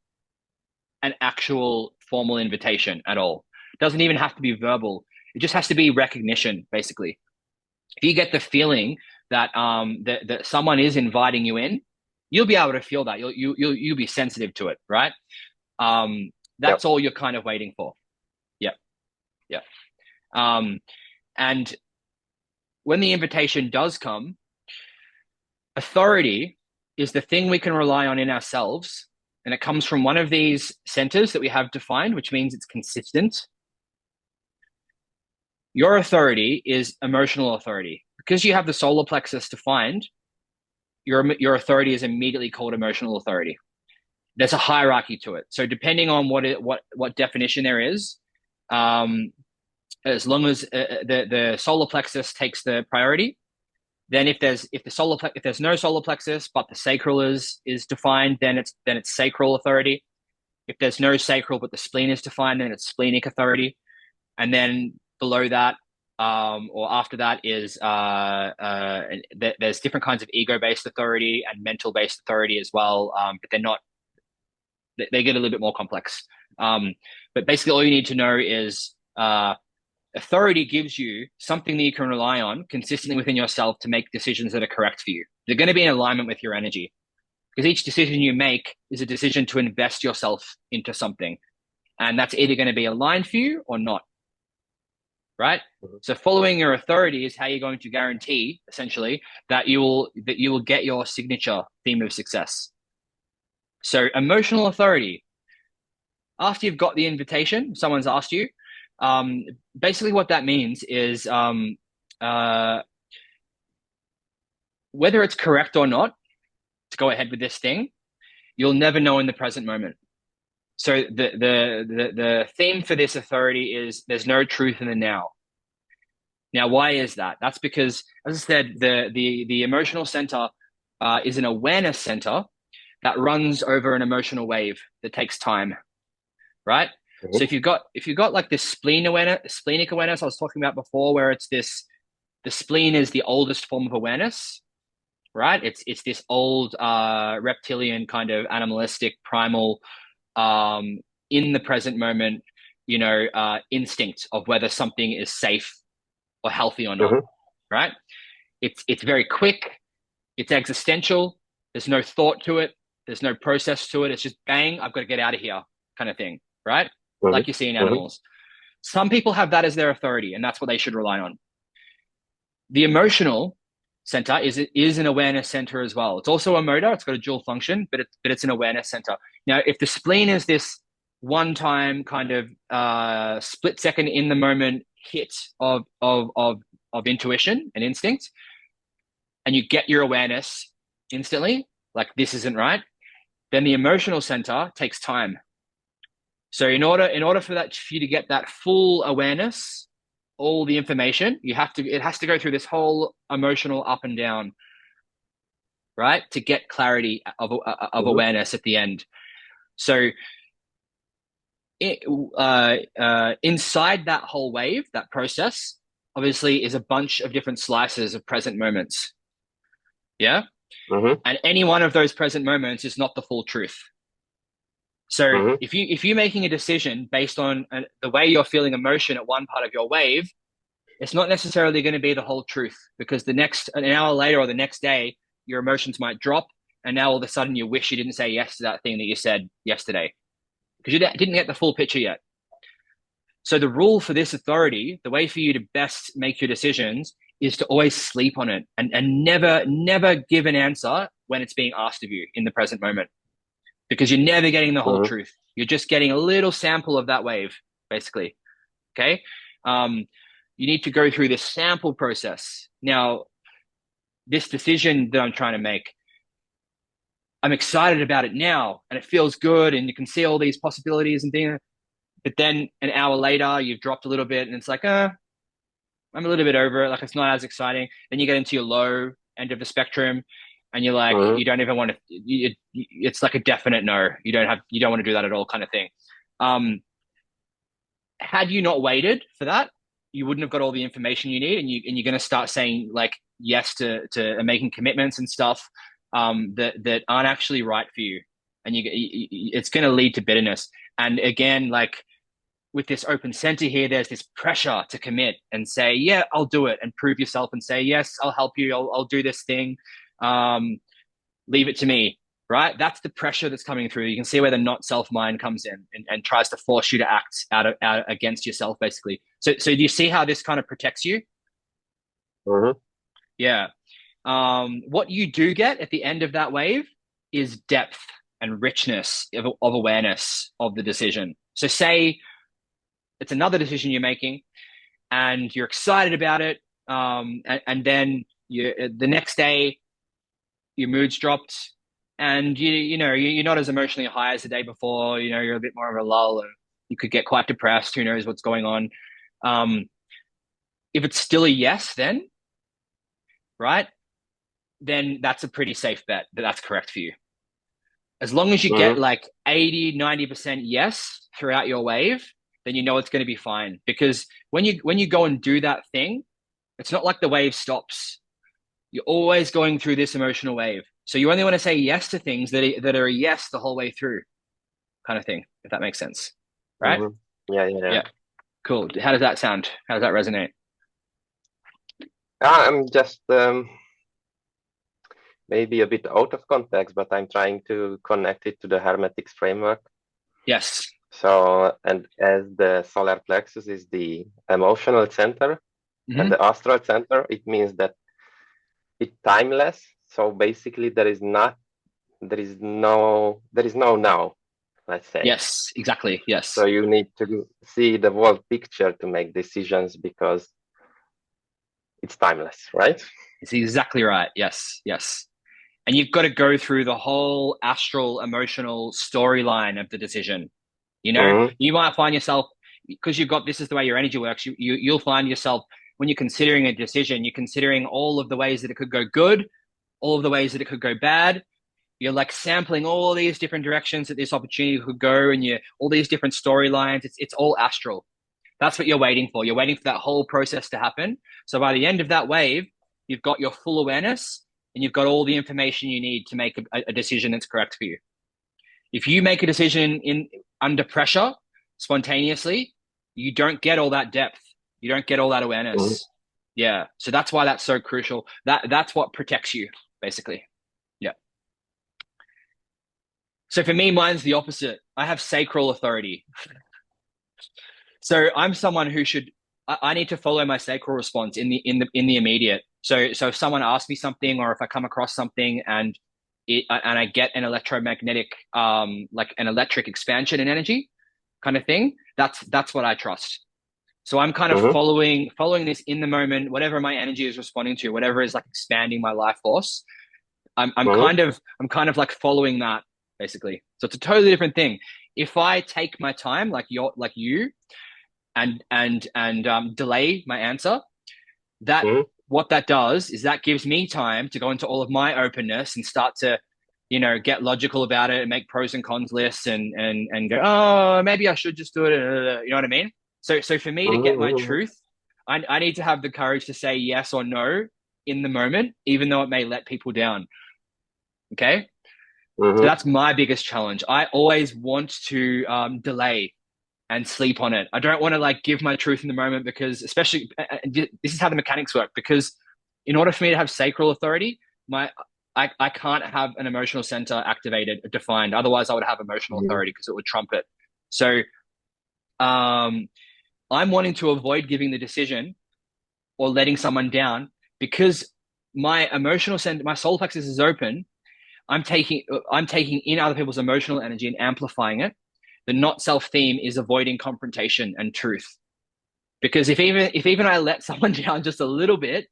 an actual formal invitation at all. It doesn't even have to be verbal. It just has to be recognition, basically. If you get the feeling that someone is inviting you in, you'll be able to feel that. You'll be sensitive to it, right? Yep. That's all you're kind of waiting for. Yeah, yeah. Um, and when the invitation does come, authority is the thing we can rely on in ourselves, and it comes from one of these centers that we have defined, which means it's consistent. Your authority is emotional authority. Because you have the solar plexus defined, your authority is immediately called emotional authority. There's a hierarchy to it. So depending on what definition there is, um, as long as the solar plexus takes the priority, then if there's no solar plexus but the sacral is defined, then it's sacral authority. If there's no sacral but the spleen is defined, then it's splenic authority. And then below that, or after that is there's different kinds of ego-based authority and mental-based authority as well, but they get a little bit more complex. But basically, all you need to know is authority gives you something that you can rely on consistently within yourself to make decisions that are correct for you. They're going to be in alignment with your energy because each decision you make is a decision to invest yourself into something, and that's either going to be aligned for you or not, right? Mhm. So following your authority is how you're going to guarantee, essentially, that you will get your signature theme of success. So emotional authority. After you've got the invitation, someone's asked you. Um, Basically, what that means is uh, whether it's correct or not to go ahead with this thing, you'll never know in the present moment. So the theme for this authority is there's no truth in the now. Now, why is that? That's because, as I said, the emotional center is an awareness center that runs over an emotional wave that takes time, right? So Mhm. if you've got like this splenic awareness I was talking about before, where it's this the spleen is the oldest form of awareness, right? It's this old reptilian kind of animalistic primal in the present moment, instinct of whether something is safe or healthy or not, Mhm. right? It's very quick, it's existential, there's no thought to it, there's no process to it, it's just bang, I've got to get out of here kind of thing, right? Mhm. Like you see in Mhm. animals. Some people have that as their authority, and that's what they should rely on. The emotional center is an awareness center as well. It's also a motor, it's got a dual function, but it's an awareness center. Now, if the spleen is this one time kind of split second in the moment hit of intuition and instinct, and you get your awareness instantly, like this isn't right, then the emotional center takes time. So in order for you to get that full awareness, all the information. It has to go through this whole emotional up and down, right? To get clarity of Mm-hmm. awareness at the end. So it, inside that whole wave, that process, obviously is a bunch of different slices of present moments. Yeah. Mm-hmm. And any one of those present moments is not the full truth. So Mm-hmm. if you're making a decision based on the way you're feeling emotion at one part of your wave, it's not necessarily going to be the whole truth, because an hour later or the next day, your emotions might drop, and now all of a sudden you wish you didn't say yes to that thing that you said yesterday because you didn't get the full picture yet. So the rule for this authority, the way for you to best make your decisions, is to always sleep on it and never give an answer when it's being asked of you in the present moment, because you're never getting the whole Mm-hmm. truth. You're just getting a little sample of that wave, basically. Okay. You need to go through this sample process. Now, this decision that I'm trying to make, I'm excited about it now and it feels good and you can see all these possibilities and things. But then an hour later, you've dropped a little bit and it's like, I'm a little bit over it. Like it's not as exciting. Then you get into your low end of the spectrum and you're like, Mm-hmm. you don't even want to, it's like a definite no. You don't want to do that at all kind of thing. Um, had you not waited for that, you wouldn't have got all the information you need, and you're going to start saying like yes to making commitments and stuff that aren't actually right for you, and it's going to lead to bitterness. And again, like with this open center here, there's this pressure to commit and say, yeah, I'll do it, and prove yourself and say, yes, I'll help you. I'll do this thing. Um, Leave it to me, right? That's the pressure that's coming through. You can see where the not self mind comes in and tries to force you to act out against yourself, basically. So do you see how this kind of protects you? Mm-hmm. Yeah. What you do get at the end of that wave is depth and richness of awareness of the decision. So say it's another decision you're making and you're excited about it. And then the next day your mood's dropped and you're not as emotionally high as the day before. You're a bit more of a lull and you could get quite depressed. Who knows what's going on? um if it's still a yes, then right, then that's a pretty safe bet that that's correct for you. As long as you get Mm-hmm. like 80-90% yes throughout your wave, then you know it's going to be fine, because when you go and do that thing, it's not like the wave stops. You're always going through this emotional wave. So you only want to say yes to things that are a yes the whole way through, kind of thing, if that makes sense. Right? Mm-hmm. Yeah, yeah, yeah. Yeah. Cool. How does that sound? How does that resonate? I'm just maybe a bit out of context, but I'm trying to connect it to the Hermetics framework. Yes. So, and as the solar plexus is the emotional center and Hmm. the astral center, it means that it's timeless. So basically, there is no now, let's say. Yes, exactly. So Yes. you need to see the whole picture to make decisions because it's timeless, right? It's exactly right. Yes. Yes. And you've got to go through the whole astral emotional storyline of the decision. Mm-hmm. You might find yourself, because you've got, this is the way your energy works. You'll find yourself, when you're considering a decision, you're considering all of the ways that it could go good, all of the ways that it could go bad. You're like sampling all these different directions that this opportunity could go, and all these different storylines. It's all astral. That's what you're waiting for. You're waiting for that whole process to happen. So by the end of that wave, you've got your full awareness and you've got all the information you need to make a decision that's correct for you. If you make a decision in under pressure, spontaneously, you don't get all that depth. You don't get all that Mm-hmm. awareness. Yeah. So that's why that's so crucial. That's what protects you, basically. Yeah. So for me, mine's the opposite. I have sacral authority. So I'm someone who I need to follow my sacral response in the immediate. So if someone asks me something, or if I come across something and I get an electromagnetic like an electric expansion in energy kind of thing, that's what I trust. So I'm kind of Mm-hmm. following this in the moment, whatever my energy is responding to, whatever is like expanding my life force. Mm-hmm. I'm kind of like following that, basically. So it's a totally different thing. If I take my time, like you, delay my answer, that Mm-hmm. what that does is that gives me time to go into all of my openness and start to, get logical about it and make pros and cons lists and go, oh, maybe I should just do it. You know what I mean? So for me to get my Mm-hmm. truth, I need to have the courage to say yes or no in the moment, even though it may let people down. Okay. So Mm-hmm. that's my biggest challenge. I always want to delay and sleep on it. I don't want to like give my truth in the moment because, especially, this is how the mechanics work. Because in order for me to have sacral authority, I can't have an emotional center activated or defined. Otherwise, I would have emotional Mm-hmm. authority because it would trump it. So um, I'm wanting to avoid giving the decision or letting someone down because my emotional center, my solar plexus is open. I'm taking in other people's emotional energy and amplifying it. The not self theme is avoiding confrontation and truth. Because if even I let someone down just a little bit,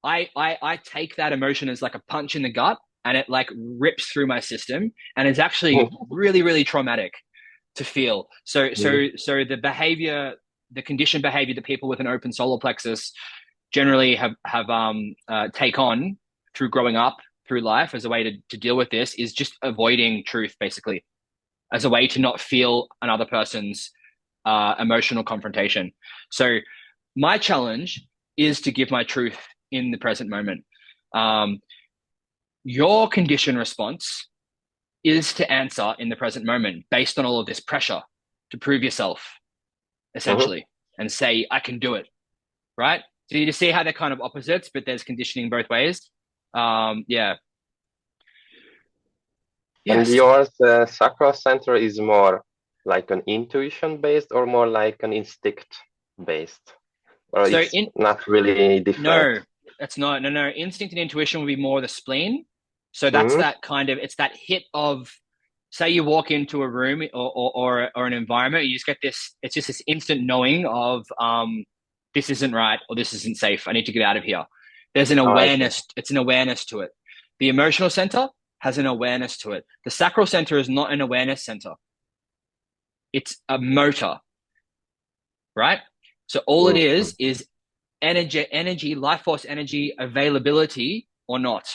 I take that emotion as like a punch in the gut and it like rips through my system and it's actually really, really traumatic to feel. So the behavior, the conditioned behavior that people with an open solar plexus generally have take on through growing up through life as a way to deal with this is just avoiding truth, basically, as a way to not feel another person's emotional confrontation. So my challenge is to give my truth in the present moment. Um, your condition response is to answer in the present moment based on all of this pressure to prove yourself, Mm-hmm. essentially, and say, I can do it, right? So you just see how they're kind of opposites, but there's conditioning both ways. Yeah. And Yes. yours, sacral center is more like an intuition based or more like an instinct based, or So it's not really different. no, that's not. No, no. Instinct and intuition would be more the spleen. So that's Mm-hmm. that kind of, it's that hit of, say you walk into a room or an environment, you just get this, it's just this instant knowing of, this isn't right or this isn't safe. I need to get out of here. There's an Oh, I see. awareness. It's an awareness to it. The emotional center has an awareness to it. The sacral center is not an awareness center. It's a motor, right? So all it Mm-hmm. is energy, life force energy availability or not.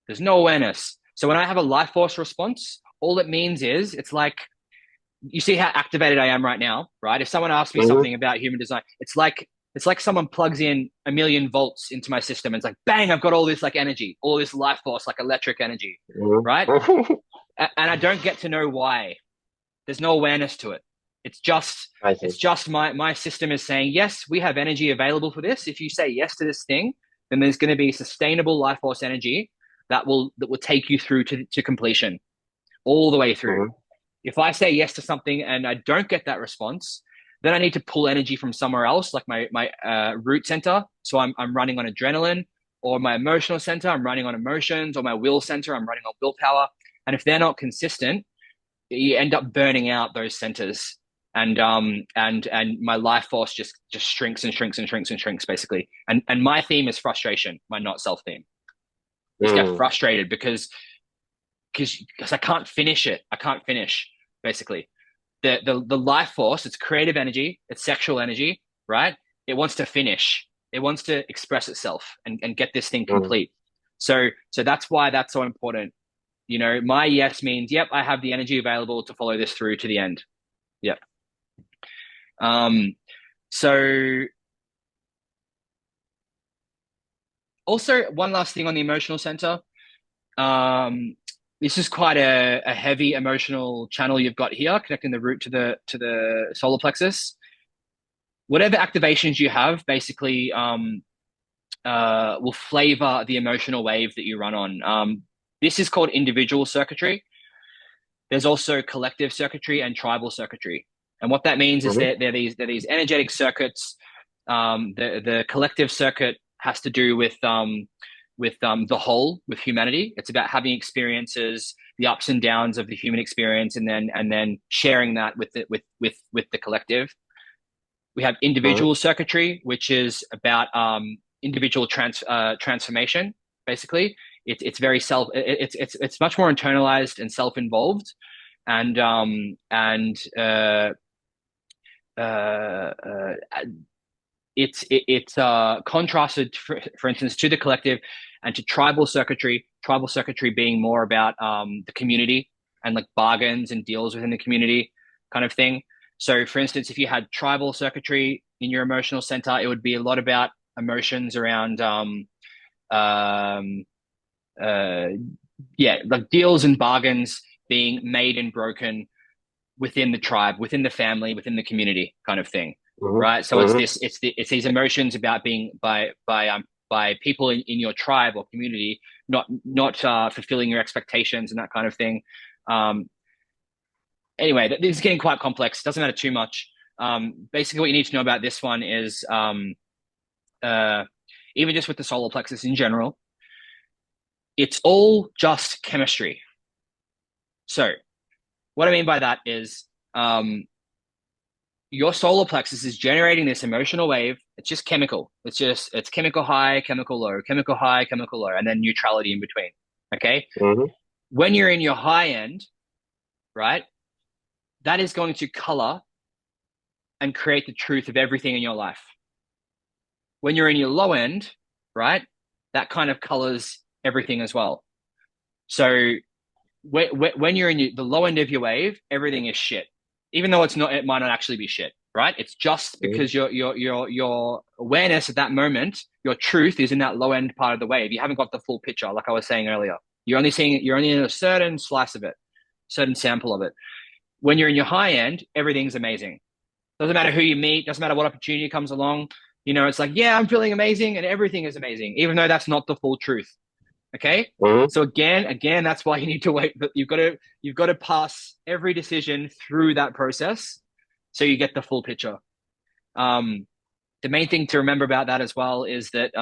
There's no awareness. So when I have a life force response, all it means is it's like you see how activated I am right now, right? If someone asks me Mm-hmm. something about human design, it's like someone plugs in a million volts into my system and it's like bang, I've got all this like energy, all this life force, like electric energy, right? Mm-hmm. And I don't get to know why. There's no awareness to it. It's just I see. it's just my system is saying, yes, we have energy available for this. If you say yes to this thing, then there's going to be sustainable life force energy that will take you through to completion, all the way through. Mm-hmm. If I say yes to something and I don't get that response, then I need to pull energy from somewhere else, like my root center. So I'm running on adrenaline, or my emotional center, I'm running on emotions, or my will center, I'm running on willpower. And if they're not consistent, you end up burning out those centers, and my life force just shrinks and shrinks and shrinks and shrinks, basically. And my theme is frustration. My not self theme is get Mm-hmm. frustrated because I can't finish it. I can't finish, basically. The life force, it's creative energy, it's sexual energy, right? It wants to finish. It wants to express itself and get this thing complete. So that's why that's so important. My yes means, yep, I have the energy available to follow this through to the end. Yep. Um, so also one last thing on the emotional center. Um, this is quite a heavy emotional channel you've got here, connecting the root to the solar plexus. Whatever activations you have, basically, will flavor the emotional wave that you run on. This is called individual circuitry. There's also collective circuitry and tribal circuitry. And what that means is Mm-hmm. that they're these energetic circuits. The collective circuit has to do with the whole, with humanity. It's about having experiences, the ups and downs of the human experience, and then sharing that with the collective. We have Mm-hmm. individual circuitry, which is about individual transformation. Basically, it's very it's much more internalized and self involved, and it's contrasted, for instance, to the collective and to tribal circuitry. Tribal circuitry being more about the community and like bargains and deals within the community kind of thing. So, for instance, if you had tribal circuitry in your emotional center, it would be a lot about emotions around um, uh, yeah, like deals and bargains being made and broken within the tribe, within the family, within the community kind of thing, right? So Mm-hmm. it's these emotions about being by people in your tribe or community, not fulfilling your expectations and that kind of thing. Um, anyway, this is getting quite complex. Doesn't matter too much. Basically, what you need to know about this one is uh, even just with the solar plexus in general, it's all just chemistry. So what I mean by that is your solar plexus is generating this emotional wave. It's just chemical. It's chemical high, chemical low, chemical high, chemical low, and then neutrality in between. Okay. Mm-hmm. When you're in your high end, right, that is going to color and create the truth of everything in your life. When you're in your low end, right, that kind of colors everything as well. So when you're in the low end of your wave, everything is shit. Even though it's not, it might not actually be shit, right? It's just because your awareness at that moment, your truth is in that low end part of the wave. You haven't got the full picture, like I was saying earlier. You're only seeing it, you're only in a certain slice of it, certain sample of it. When you're in your high end, everything's amazing. Doesn't matter who you meet, doesn't matter what opportunity comes along. You know, it's like, yeah, I'm feeling amazing and everything is amazing, even though that's not the full truth. Okay. Mm-hmm. So again, that's why you need to wait. But you've got to pass every decision through that process so you get the full picture. The main thing to remember about that as well is that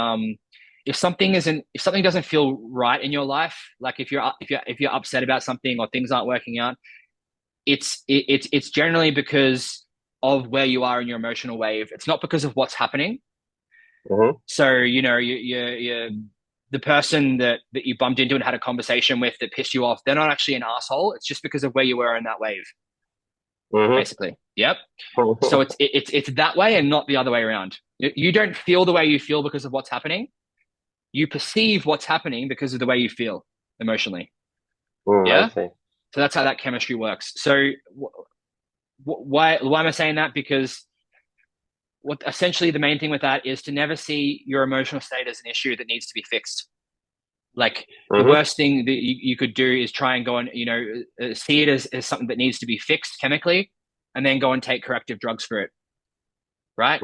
if something doesn't feel right in your life, like if you're upset about something or things aren't working out, it's generally because of where you are in your emotional wave. It's not because of what's happening. Mm-hmm. So, you know, you the person that you bumped into and had a conversation with that pissed you off, they're not actually an asshole. It's just because of where you were in that wave, basically. Yep. So Mm-hmm. it's that way and not the other way around. You don't feel the way you feel because of what's happening. You perceive what's happening because of the way you feel emotionally. I Yeah. see. So that's how that chemistry works. So why am I saying that? Because what essentially the main thing with that is to never see your emotional state as an issue that needs to be fixed. Like the Mm-hmm. worst thing that you could do is try and go and, you know, see it as something that needs to be fixed chemically and then go and take corrective drugs for it. Right.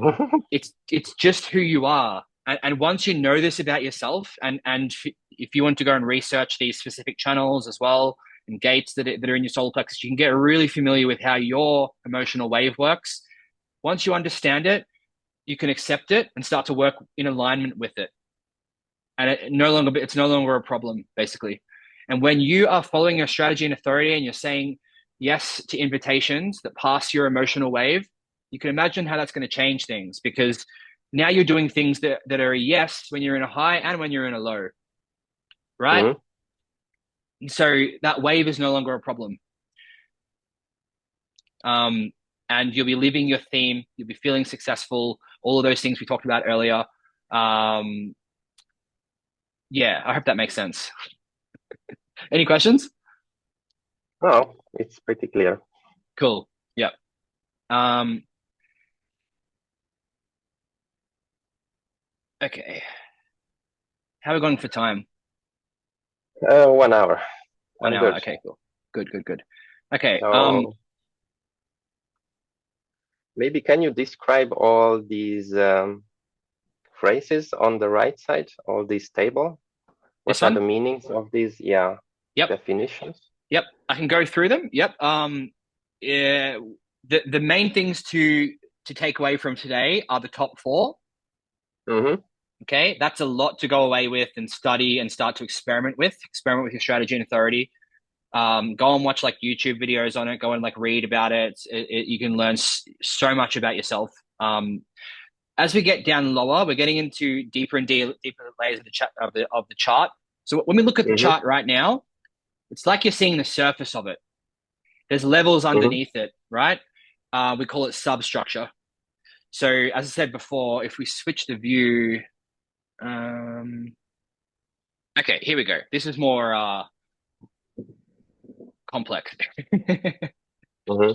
It's just who you are. And once you know this about yourself and if you want to go and research these specific channels as well and gates that are in your solar plexus, you can get really familiar with how your emotional wave works. Once you understand it, you can accept it and start to work in alignment with it. And it's no longer a problem, basically. And when you are following your strategy and authority and you're saying yes to invitations that pass your emotional wave, you can imagine how that's going to change things because now you're doing things that are a yes when you're in a high and when you're in a low, right? Mm-hmm. And so that wave is no longer a problem. Um, and you'll be living your theme, you'll be feeling successful, all of those things we talked about earlier. Um, yeah, I hope that makes sense. Any questions? Oh, it's pretty clear. Cool. Yep. Um, okay. How are we going for time? 1 hour. 1 hour. Good. Okay, cool. Good, good, good. Okay. So maybe can you describe all these phrases on the right side, all this table? This What are the one? meanings of these, yeah, Yep. definitions? Yep. I can go through them. Yep. Yeah, the main things to take away from today are the top four. Mm-hmm. Okay. That's a lot to go away with and study and start to experiment with your strategy and authority. Go and watch like YouTube videos on it. Go and like read about it. You can learn so much about yourself. As we get down lower, we're getting into deeper and deeper layers of the chart. So when we look at the Mm-hmm. chart right now, it's like you're seeing the surface of it. There's levels Mm-hmm. underneath it, right? we call it substructure. So as I said before, if we switch the view, okay, here we go. This is more complex. Mm-hmm.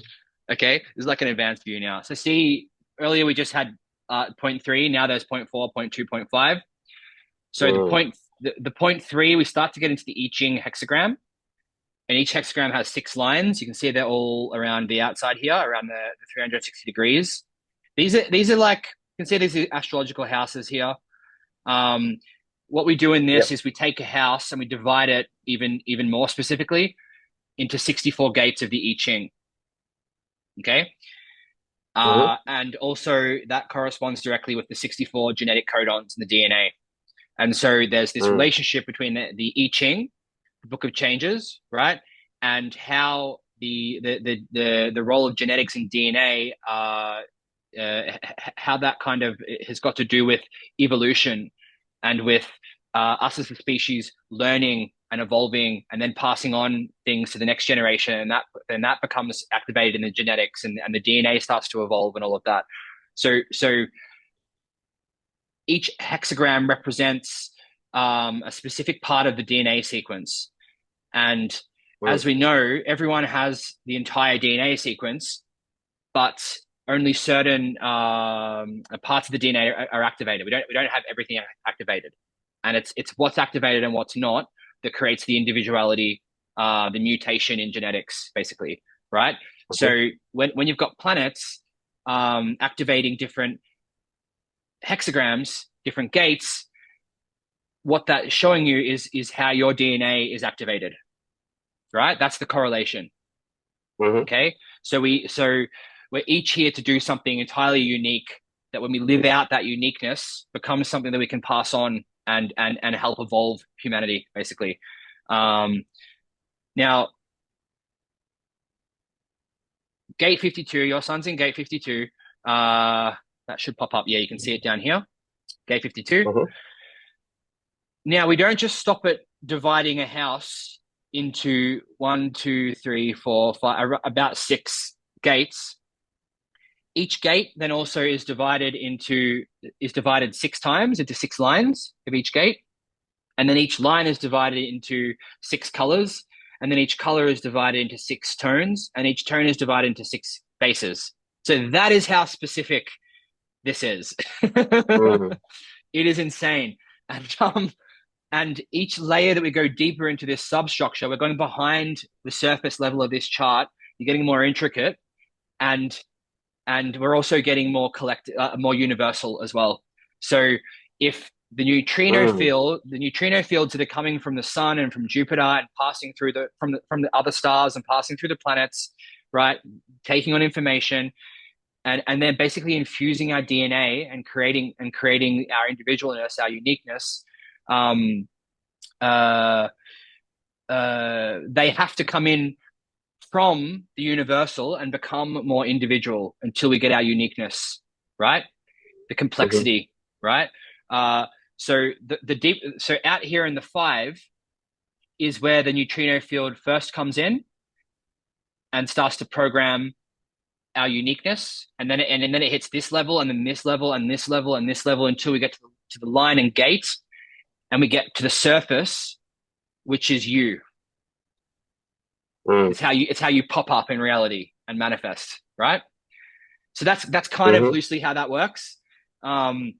Okay, this is like an advanced view now. So see, earlier we just had 0.3, now there's 0.4, 0.2, 0.5. So the 0.3, we start to get into the I Ching hexagram, and each hexagram has 6 lines. You can see they're all around the outside here, around the 360 degrees. These are like, you can see these are astrological houses here. What we do in this is we take a house and we divide it even more specifically into 64 gates of the I Ching. Okay. And also that corresponds directly with the 64 genetic codons in the DNA. And so there's this relationship between the I Ching, the Book of Changes, right, and how the role of genetics in DNA, how that kind of has got to do with evolution and with us as a species learning and evolving and then passing on things to the next generation, and that becomes activated in the genetics, and the DNA starts to evolve and all of that. So each hexagram represents a specific part of the DNA sequence. And as we know, everyone has the entire DNA sequence, but only certain parts of the DNA are activated. We don't have everything activated, and it's what's activated and what's not that creates the individuality, the mutation in genetics, basically, right? So when you've got planets activating different hexagrams, different gates, what that's showing you is how your DNA is activated, right? That's the correlation. Okay, so we're each here to do something entirely unique, that when we live out that uniqueness becomes something that we can pass on and help evolve humanity, basically. Now, gate 52, your son's in gate 52. That should pop up. Yeah, you can see it down here. Gate 52. Now, we don't just stop at dividing a house into 1, 2, 3, 4, 5, about 6 gates. Each gate then also is divided 6 times into 6 lines of each gate. And then each line is divided into 6 colors. And then each color is divided into 6 tones. And each tone is divided into 6 bases. So that is how specific this is. It is insane. And each layer that we go deeper into this substructure, we're going behind the surface level of this chart. You're getting more intricate, and we're also getting more more universal as well. So if the neutrino fields that are coming from the sun and from Jupiter and passing through from the other stars and passing through the planets, right, taking on information, and then basically infusing our DNA and creating our individualness, our uniqueness. They have to come in from the universal and become more individual until we get our uniqueness, right? The complexity, right? So so out here in the 5 is where the neutrino field first comes in and starts to program our uniqueness, and then it hits this level, and then this level, and this level, and this level, until we get to the line and gate, and we get to the surface, which is you. It's how you pop up in reality and manifest, right? So that's kind of loosely how that works. Why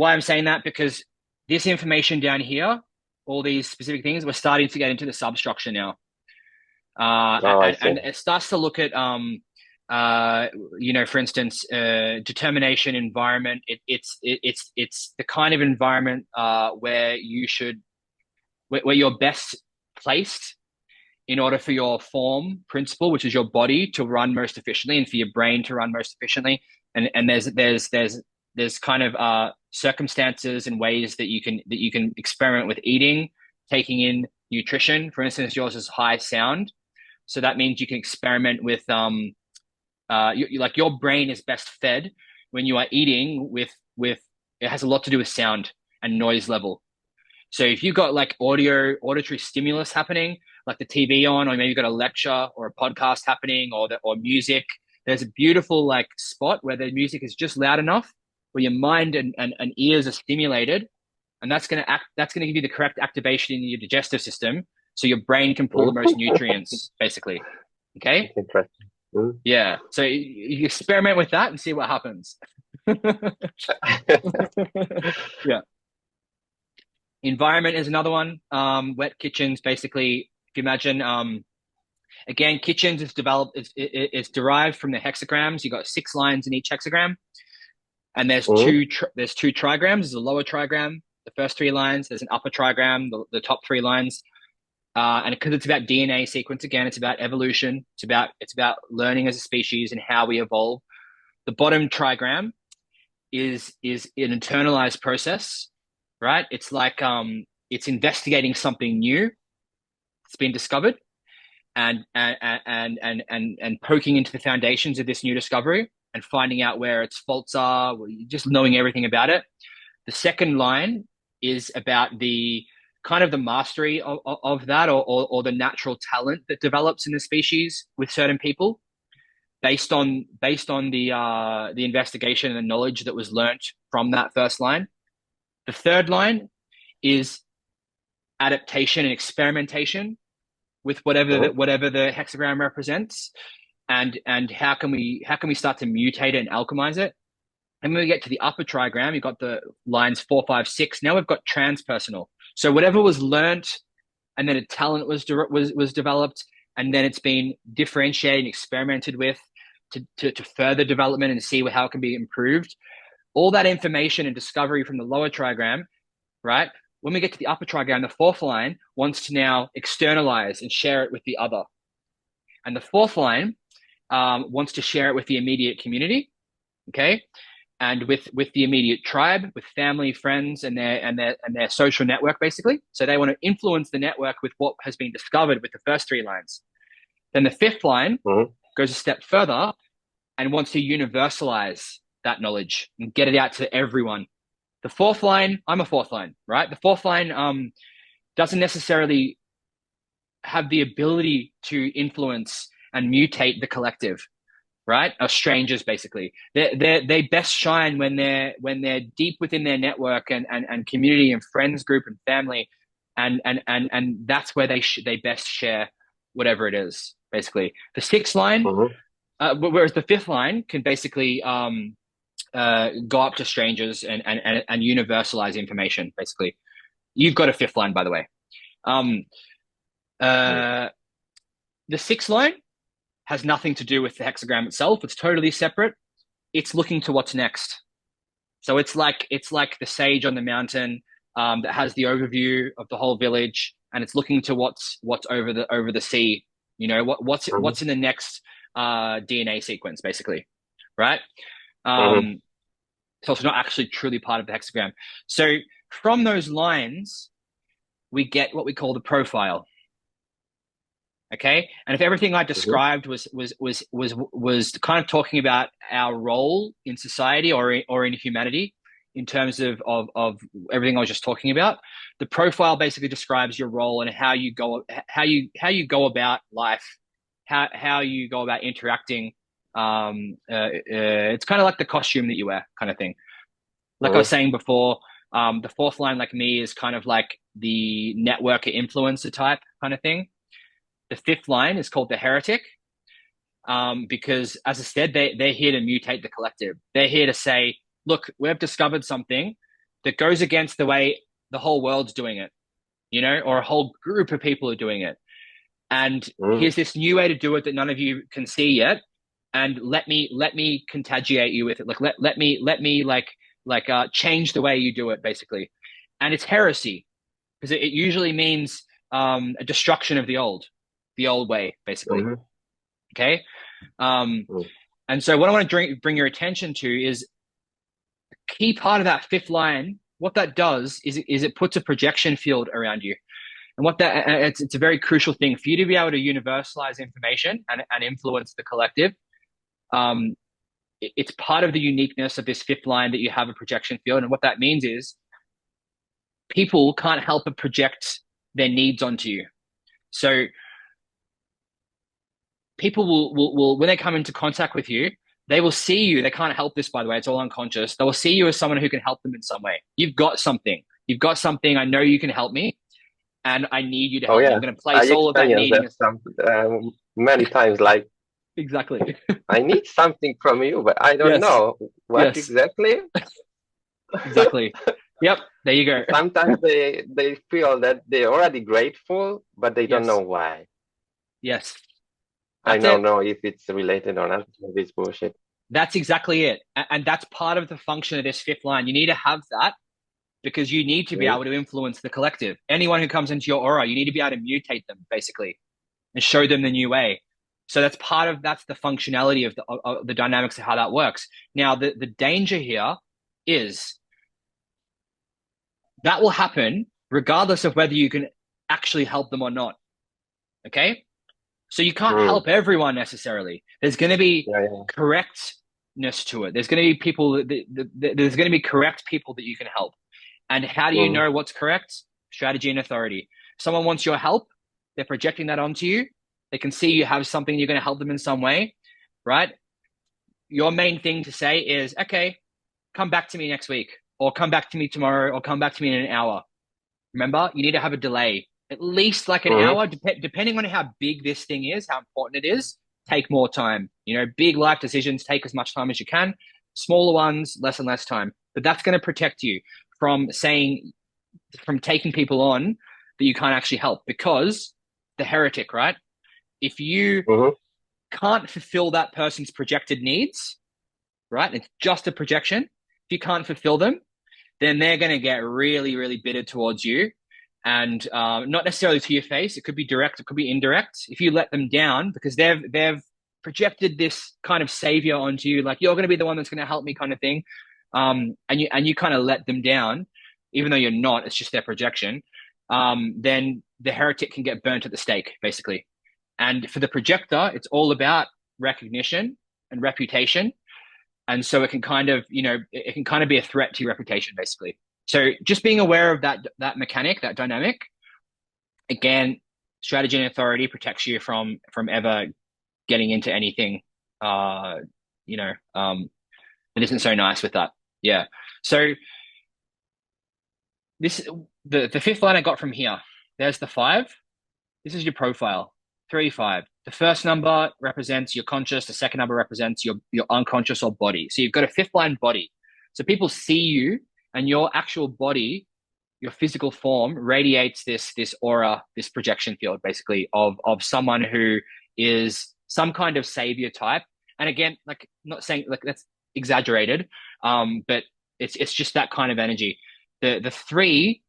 I'm saying that, because this information down here, all these specific things, we're starting to get into the substructure now. And it starts to look at, for instance, determination environment. It's the kind of environment where you're best placed in order for your form principle, which is your body, to run most efficiently, and for your brain to run most efficiently. And there's kind of circumstances and ways that you can experiment with eating, taking in nutrition. For instance, yours is high sound. So that means you can experiment with, like your brain is best fed when you are eating with, it has a lot to do with sound and noise level. So if you've got like auditory stimulus happening, like the TV on, or maybe you've got a lecture or a podcast happening, or music. There's a beautiful like spot where the music is just loud enough where your mind and ears are stimulated, and that's gonna give you the correct activation in your digestive system, so your brain can pull the most nutrients, basically. Okay. Interesting. Mm. Yeah. So you experiment with that and see what happens. Yeah. Environment is another one. Wet kitchens, basically, if you imagine, again, kitchens is developed, it's derived from the hexagrams. You got 6 lines in each hexagram, and there's two trigrams. There's a lower trigram, the first 3 lines. There's an upper trigram, the top 3 lines. And because it's about DNA sequence, again, it's about evolution. It's about learning as a species and how we evolve. The bottom trigram is an internalized process, right? It's like it's investigating something new. It's been discovered, and poking into the foundations of this new discovery and finding out where its faults are, just knowing everything about it. The second line is about the kind of the mastery of that, or the natural talent that develops in the species with certain people based on the investigation and the knowledge that was learnt from that first line. The third line is adaptation and experimentation with whatever the hexagram represents, and how can we start to mutate it and alchemize it. And when we get to the upper trigram, you've got the lines 4, 5, 6. Now we've got transpersonal. So whatever was learnt, and then a talent was developed, and then it's been differentiated and experimented with to further development and see how it can be improved. All that information and discovery from the lower trigram, right? When we get to the upper trigram, the fourth line wants to now externalize and share it with the other. And the fourth line wants to share it with the immediate community, okay? And with the immediate tribe, with family, friends, and their social network, basically. So they want to influence the network with what has been discovered with the first 3 lines. Then the fifth line goes a step further and wants to universalize that knowledge and get it out to everyone. The fourth line, I'm a fourth line, right? The fourth line doesn't necessarily have the ability to influence and mutate the collective, right? Or strangers, basically. They best shine when they're deep within their network and community and friends group and family, and that's where they best share whatever it is, basically. The sixth line, whereas the fifth line can basically go up to strangers and universalize information, basically. You've got a fifth line, by the way. The sixth line has nothing to do with the hexagram itself. It's totally separate. It's looking to what's next. So it's like the sage on the mountain that has the overview of the whole village, and it's looking to what's over the sea. You know, what's in the next DNA sequence, basically, right? So it's not actually truly part of the hexagram. So from those lines, we get what we call the profile. Okay, and if everything I described was kind of talking about our role in society or in humanity, in terms of everything I was just talking about, the profile basically describes your role and how you go about life, how you go about interacting. It's kind of like the costume that you wear, kind of thing. Like I was saying before, the fourth line, like me, is kind of like the networker influencer type kind of thing. The fifth line is called the heretic, because, as I said, they're here to mutate the collective. They're here to say, look, we've discovered something that goes against the way the whole world's doing it, you know, or a whole group of people are doing it. And here's this new way to do it that none of you can see yet. And let me contagiate you with it. Like, let me change the way you do it, basically. And it's heresy, because it usually means a destruction of the old way, basically. Okay. And so what I want to bring your attention to is a key part of that fifth line. What that does is it puts a projection field around you. And it's a very crucial thing for you to be able to universalize information and influence the collective. It's part of the uniqueness of this fifth line that you have a projection field. And what that means is people can't help but project their needs onto you. So people will when they come into contact with you, they will see you. They can't help this, by the way. It's all unconscious. They will see you as someone who can help them in some way. You've got something. You've got something. I know you can help me, and I need you to Oh help me. yeah, I'm going to I place all of that experienced needing. that many times. Like, Exactly. I need something from you, but I don't Yes. know what Yes. exactly. Exactly. Yep. There you go. Sometimes they feel that they're already grateful, but they don't know Yes. why. Yes. I That's don't it. know if it's related or not. Maybe it's bullshit. That's exactly it. And that's part of the function of this fifth line. You need to have that because you need to be Mm-hmm. able to influence the collective. Anyone who comes into your aura, you need to be able to mutate them basically and show them the new way. So that's the functionality of the dynamics of how that works. Now, the danger here is that will happen regardless of whether you can actually help them or not. Okay. So you can't Mm. help everyone necessarily. There's going to be Yeah, yeah. correctness to it. There's going to be people there's going to be correct people that you can help. And how do you Mm. know what's correct? Strategy and authority. Someone wants your help, they're projecting that onto you. They can see you have something, you're going to help them in some way, right? Your main thing to say is, okay, come back to me next week, or come back to me tomorrow, or come back to me in an hour. Remember, you need to have a delay, at least like an Mm-hmm. hour, depending on how big this thing is, how important it is. Take more time. Big life decisions take as much time as you can. Smaller ones, less and less time. But that's going to protect you from taking people on that you can't actually help because the heretic, right? If you Mm-hmm. can't fulfill that person's projected needs, right? It's just a projection. If you can't fulfill them, then they're going to get really, really bitter towards you. And not necessarily to your face. It could be direct. It could be indirect. If you let them down because they've projected this kind of savior onto you, like you're going to be the one that's going to help me, kind of thing, and you kind of let them down, even though you're not. It's just their projection. Then the heretic can get burnt at the stake, basically. And for the projector, it's all about recognition and reputation, and so it can kind of be a threat to your reputation, basically. So just being aware of that mechanic, that dynamic, again, strategy and authority protects you from ever getting into anything uh you know that isn't so nice with that. Yeah. So this the fifth line I got from here. There's the 5. This is your profile. 3, 5. The first number represents your conscious. The second number represents your unconscious or body. So you've got a fifth line body. So people see you, and your actual body, your physical form, radiates this aura, this projection field, basically of someone who is some kind of savior type. And again, like, not saying like that's exaggerated, but it's just that kind of energy. The 3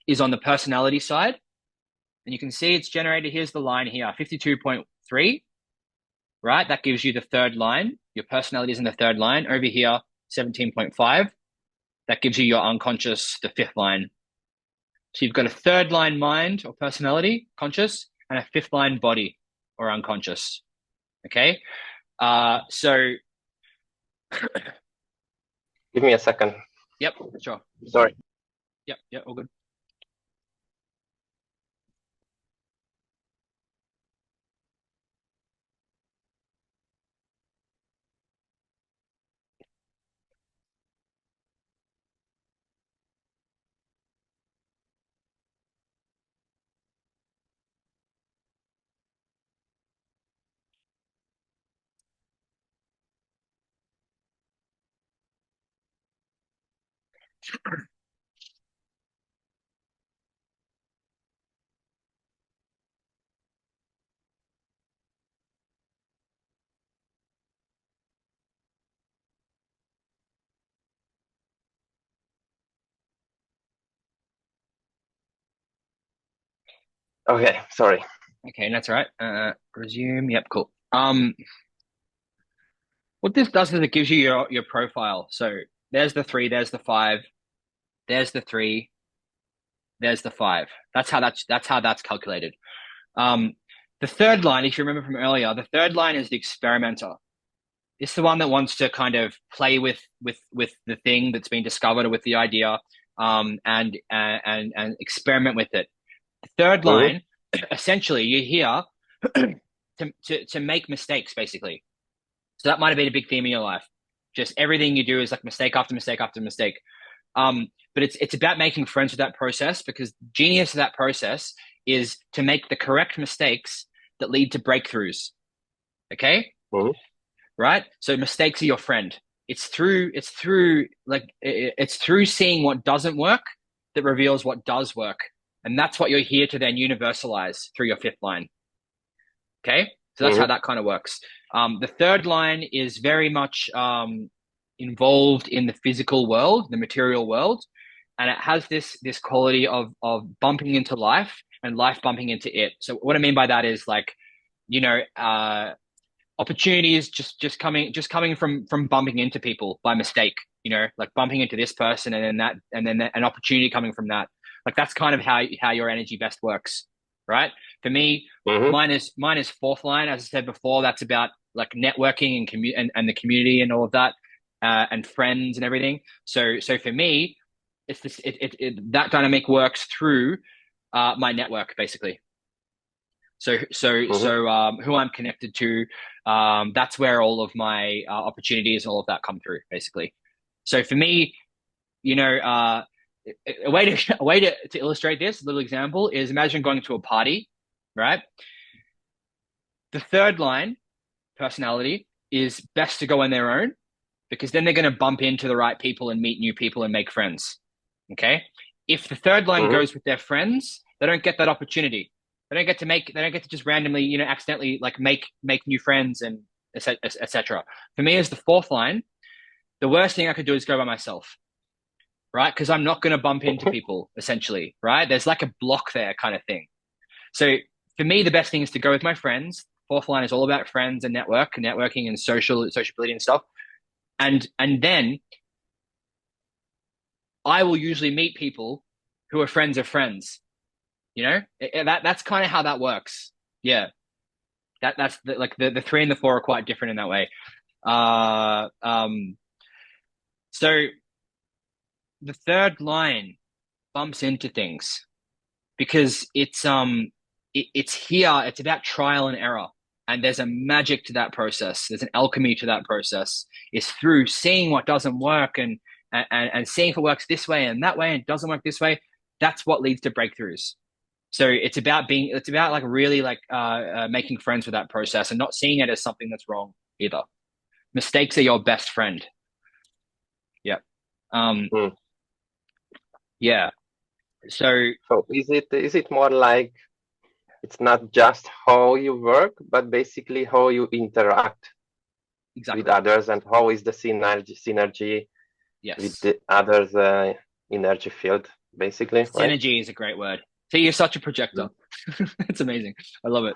is on the personality side. And you can see it's generated. Here's the line here, 52.3, right? That gives you the third line. Your personality is in the third line. Over here, 17.5. That gives you your unconscious, the fifth line. So you've got a third line mind or personality, conscious, and a fifth line body or unconscious. Okay. So, Give me a second. yep, sure. Sorry. Yep, all good. Okay, sorry. Okay, that's all right. Resume. Yep, cool. What this does is it gives you your profile. So there's the 3, there's the 5, there's the 3, there's the 5. That's how that's calculated. Um, the third line, if you remember from earlier, the third line is the experimenter. It's the one that wants to kind of play with the thing that's been discovered or with the idea, and experiment with it. The third Mm-hmm. line essentially you're here to make mistakes, basically. So that might have been a big theme in your life. Just everything you do is like mistake after mistake after mistake. But it's about making friends with that process, because genius of that process is to make the correct mistakes that lead to breakthroughs. Okay? Mhm. Right? So mistakes are your friend. It's through seeing what doesn't work that reveals what does work. And that's what you're here to then universalize through your fifth line. Okay? So that's how Mhm. that kind of works. The third line is very much involved in the physical world, the material world, and it has this quality of bumping into life and life bumping into it. So what I mean by that is like, you know, opportunities just coming from bumping into people by mistake. You know, like bumping into this person and then an opportunity coming from that. Like that's kind of how your energy best works, right? For me, Mhm. mine is fourth line. As I said before, that's about like networking and the community and all of that, and friends and everything. So for me, it's that dynamic works through my network, basically. Mhm. Who I'm connected to, that's where all of my opportunities and all of that come through, basically. So for me, you know, a way to illustrate this, a little example is, imagine going to a party, right? The third line personality is best to go on their own, because then they're going to bump into the right people and meet new people and make friends. Okay. If the third line Mhm. goes with their friends, they don't get that opportunity. They don't get to just randomly, accidentally like make new friends and etc. For me, as the fourth line, the worst thing I could do is go by myself, right? Because I'm not going to bump into people, essentially, right? There's like a block there, kind of thing. So for me, the best thing is to go with my friends. Fourth line is all about friends and networking and sociability and stuff. And then I will usually meet people who are friends of friends. That's kind of how that works. Yeah, the three and the four are quite different in that way. Uh, um, so the third line bumps into things because it's here. It's about trial and error, and there's a magic to that process. There's an alchemy to that process. It's through seeing what doesn't work and seeing if it works this way and that way and doesn't work this way. That's what leads to breakthroughs. So it's about like really like making friends with that process and not seeing it as something that's wrong either. Mistakes are your best friend. Yeah. Um, Mhm. yeah. So So is it more like it's not just how you work, but basically how you interact with exactly. others and how is the synergy with Yes. the others' energy field, basically, right? Synergy is a great word. See, you're such a projector. Mhm. It's amazing. I love it.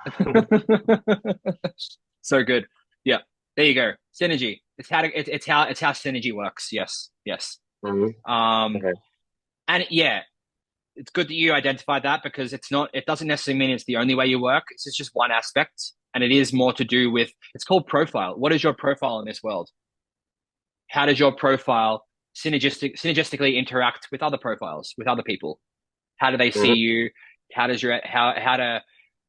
So good. Yeah. There you go. Synergy. It's how synergy works. Yes. Yes. Mhm. Um, Okay. and yeah, it's good that you identified that, because it doesn't necessarily mean it's the only way you work. It's just one aspect. And it is more to do with, it's called profile. What is your profile in this world? How does your profile synergistically interact with other profiles, with other people? How do they see Mhm. you? How to,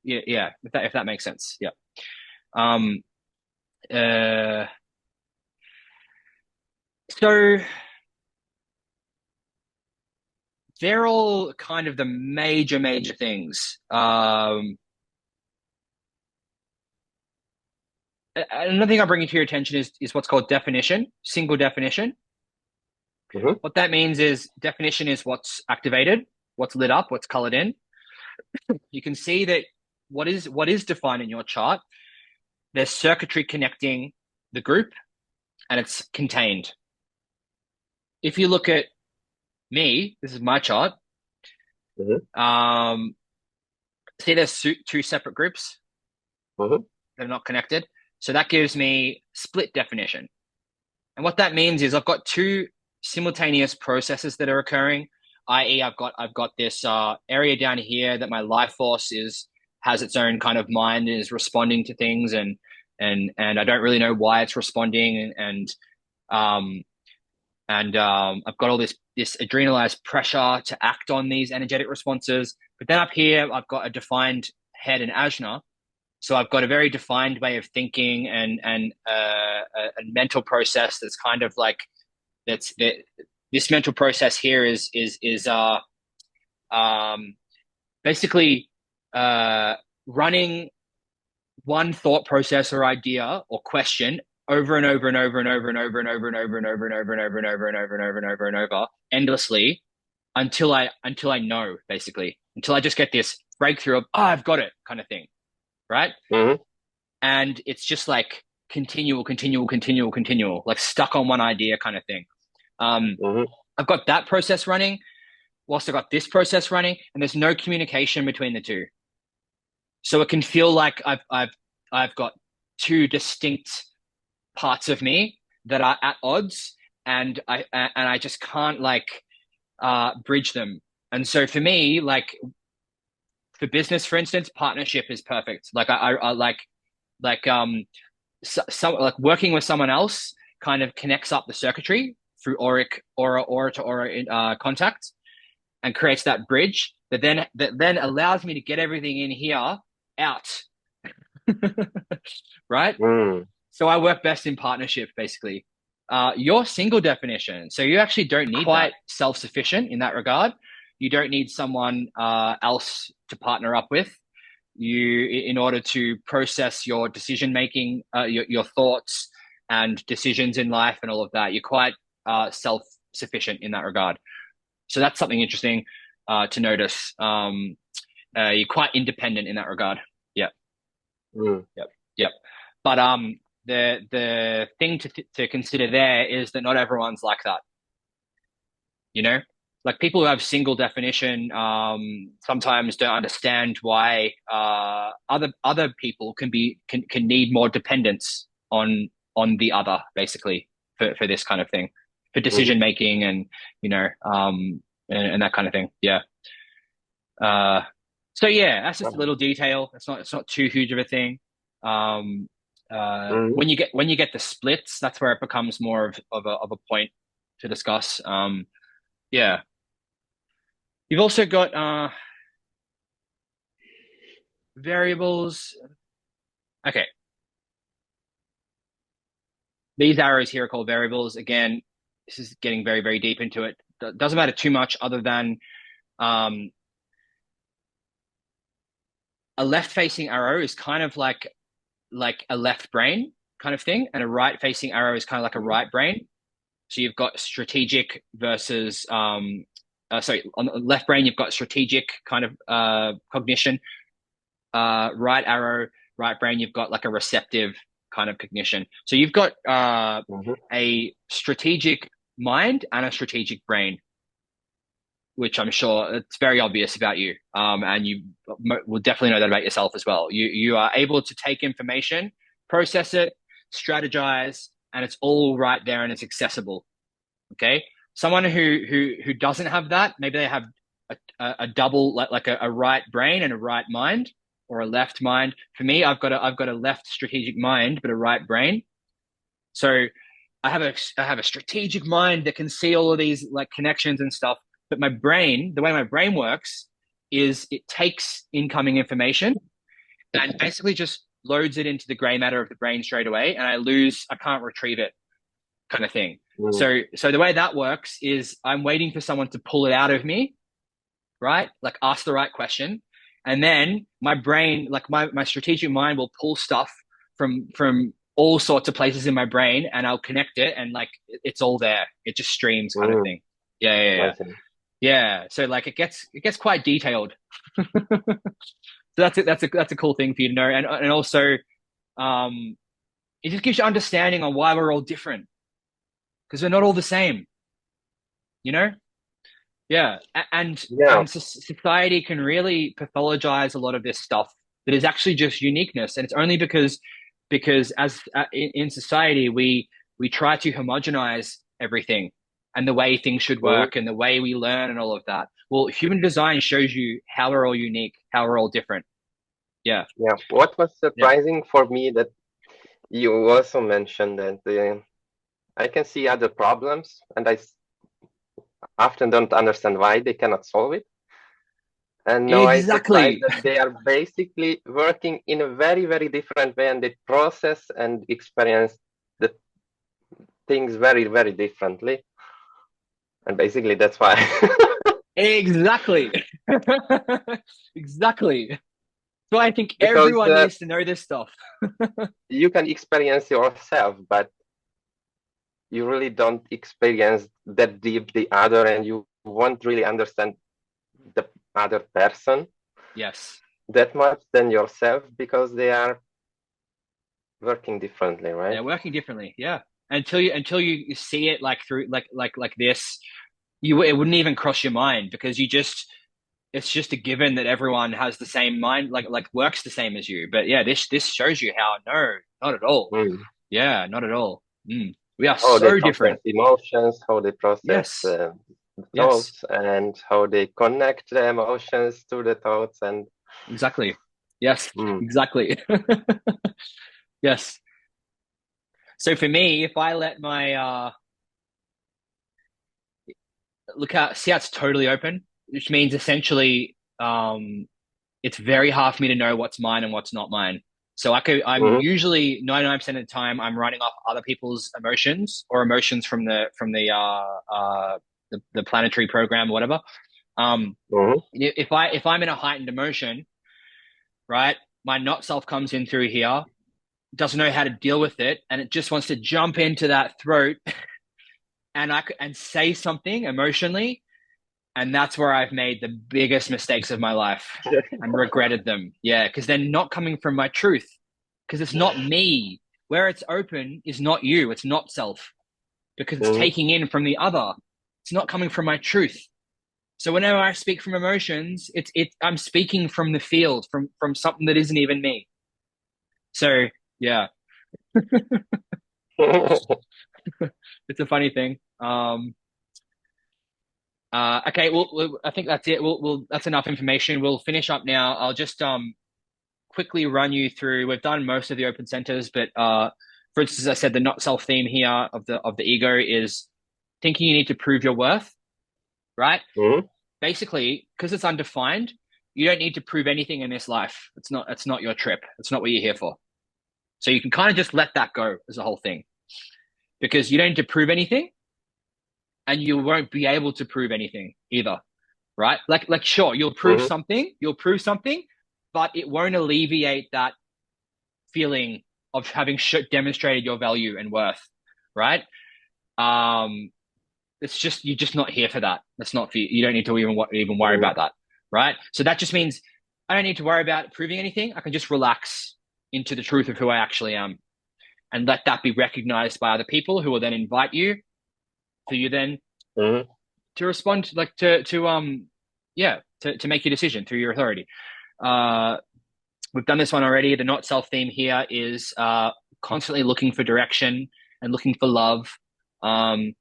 yeah, if that makes sense. Yeah. Um, uh, so they're all kind of the major things. Another thing I'm bringing to your attention is what's called definition, single definition. Mhm. What that means is, definition is what's activated, what's lit up, what's colored in. You can see that what is defined in your chart. There's circuitry connecting the group, and it's contained. If you look at me, this is my chart. Mhm. Um, See, there's two separate groups Mhm. that are not connected. So that gives me split definition. And what that means is I've got two simultaneous processes that are occurring, i.e., I've got this area down here that my life force has its own kind of mind and is responding to things, and I don't really know why it's responding, um I've got all this adrenalized pressure to act on these energetic responses. But then up here, I've got a defined head and ajna. So I've got a very defined way of thinking and a mental process that's kind of like this mental process here is basically running one thought process or idea or question over and over and over and over and over and over and over and over and over and over and over and over and over and over and over endlessly until I know, basically, until I just get this breakthrough of, oh, I've got it kind of thing, right? Mm-hmm. And it's just like continual, like stuck on one idea kind of thing. Mm-hmm. I've got that process running whilst I've got this process running, and there's no communication between the two. So it can feel like I've got two distinct parts of me that are at odds, and I just can't like bridge them. And so for me, like for business, for instance, partnership is perfect. Like I like some like working with someone else kind of connects up the circuitry through aura to aura contact and creates that bridge that then allows me to get everything in here out. Right? Mm. So I work best in partnership, basically. Your single definition. So you actually don't need quite self-sufficient in that regard. You don't need someone else to partner up with. You, in order to process your decision making, your thoughts and decisions in life and all of that, you're quite self-sufficient in that regard. So that's something interesting to notice. You're quite independent in that regard. Yep. Mm. Yep. But the thing to consider there is that not everyone's like that. You know, like people who have single definition sometimes don't understand why other people can need more dependence on the other, basically, for this kind of thing, for decision making and and that kind of thing. Yeah. So yeah, that's just a little detail. It's not too huge of a thing. When you get the splits, that's where it becomes more of a point to discuss. Yeah. You've also got variables. Okay. These arrows here are called variables. Again, this is getting very, very deep into it. Doesn't matter too much other than a left-facing arrow is kind of like a left brain kind of thing, and a right-facing arrow is kind of like a right brain. So you've got strategic versus on the left brain you've got strategic kind of cognition. Right arrow, right brain, you've got like a receptive kind of cognition. So you've got a strategic mind and a strategic brain, which I'm sure it's very obvious about you. And you will definitely know that about yourself as well. You are able to take information, process it, strategize, and it's all right there and it's accessible. Okay. Someone who doesn't have that, maybe they have a double, like a right brain and a right mind, or a left mind. For me, I've got a left strategic mind, but a right brain. So I have a strategic mind that can see all of these like connections and stuff. But my brain, the way my brain works is it takes incoming information and basically just loads it into the gray matter of the brain straight away. And I can't retrieve it kind of thing. So the way that works is I'm waiting for someone to pull it out of me, right? Like ask the right question. And then my brain, like my strategic mind will pull stuff from all sorts of places in my brain and I'll connect it and like it's all there. It just streams kind of thing. Yeah. Yeah. So like it gets quite detailed. So that's it. That's a cool thing for you to know. And also it just gives you understanding on why we're all different. Because we're not all the same. You know? Yeah. And society can really pathologize a lot of this stuff that is actually just uniqueness. And it's only because as in society we try to homogenize everything and the way things should work and the way we learn and all of that. Well, human design shows you how we're all unique, how we're all different. Yeah. Yeah. What was surprising for me that you also mentioned that I can see other problems and I often don't understand why they cannot solve it. And now I realize Exactly. that they are basically working in a very, very different way, and they process and experience the things very, very differently. And basically, that's why. Exactly. Exactly. So I think Because everyone needs to know this stuff. you can experience yourself, but you really don't experience that deep the other, and you won't really understand the other person Yes. that much than yourself, because they are working differently, right? They're working differently. Yeah. Until you see it like through like this, it wouldn't even cross your mind because it's just a given that everyone has the same mind, like works the same as you. But yeah, this shows you how no, not at all. Mm. Yeah, not at all. We are How they so process different. emotions, how they process Yes. Yes. thoughts, and how they connect the emotions to the thoughts. And Exactly. Yes. mm, Exactly. Yes. So for me, if I let my see how it's totally open, which means essentially it's very hard for me to know what's mine and what's not mine. So I'm mm, usually 99% of the time I'm running off other people's emotions or emotions from the planetary program or whatever. mm, If I'm in a heightened emotion, right, my not self comes in through here, doesn't know how to deal with it, and it just wants to jump into that throat and say something emotionally, and that's where I've made the biggest mistakes of my life and regretted them. Yeah, because they're not coming from my truth, because it's not me. Where it's open is not you, it's not self, because it's mm. taking in from the other. It's not coming from my truth. So whenever I speak from emotions, I'm speaking from the field, from something that isn't even me. So yeah, it's a funny thing. Okay, I think that's it. That's enough information. We'll finish up now. I'll just quickly run you through. We've done most of the open centers, but for instance, as I said, the not self theme here of the ego is thinking you need to prove your worth, right? Mm, Basically, because it's undefined, you don't need to prove anything in this life. It's not your trip. It's not what you're here for. So you can kind of just let that go as a whole thing because you don't need to prove anything and you won't be able to prove anything either, right? Like sure, mm, you'll prove something, but it won't alleviate that feeling of having demonstrated your value and worth, right? Um, it's just you're just not here for that. That's not for you. You don't need to even worry mm, about that, right? So that just means I don't need to worry about proving anything. I can just relax into the truth of who I actually am and let that be recognized by other people who will then invite you for you then mm. to respond like to yeah to make your decision through your authority. Uh, we've done this one already. The not self theme here is constantly looking for direction and looking for love. Um,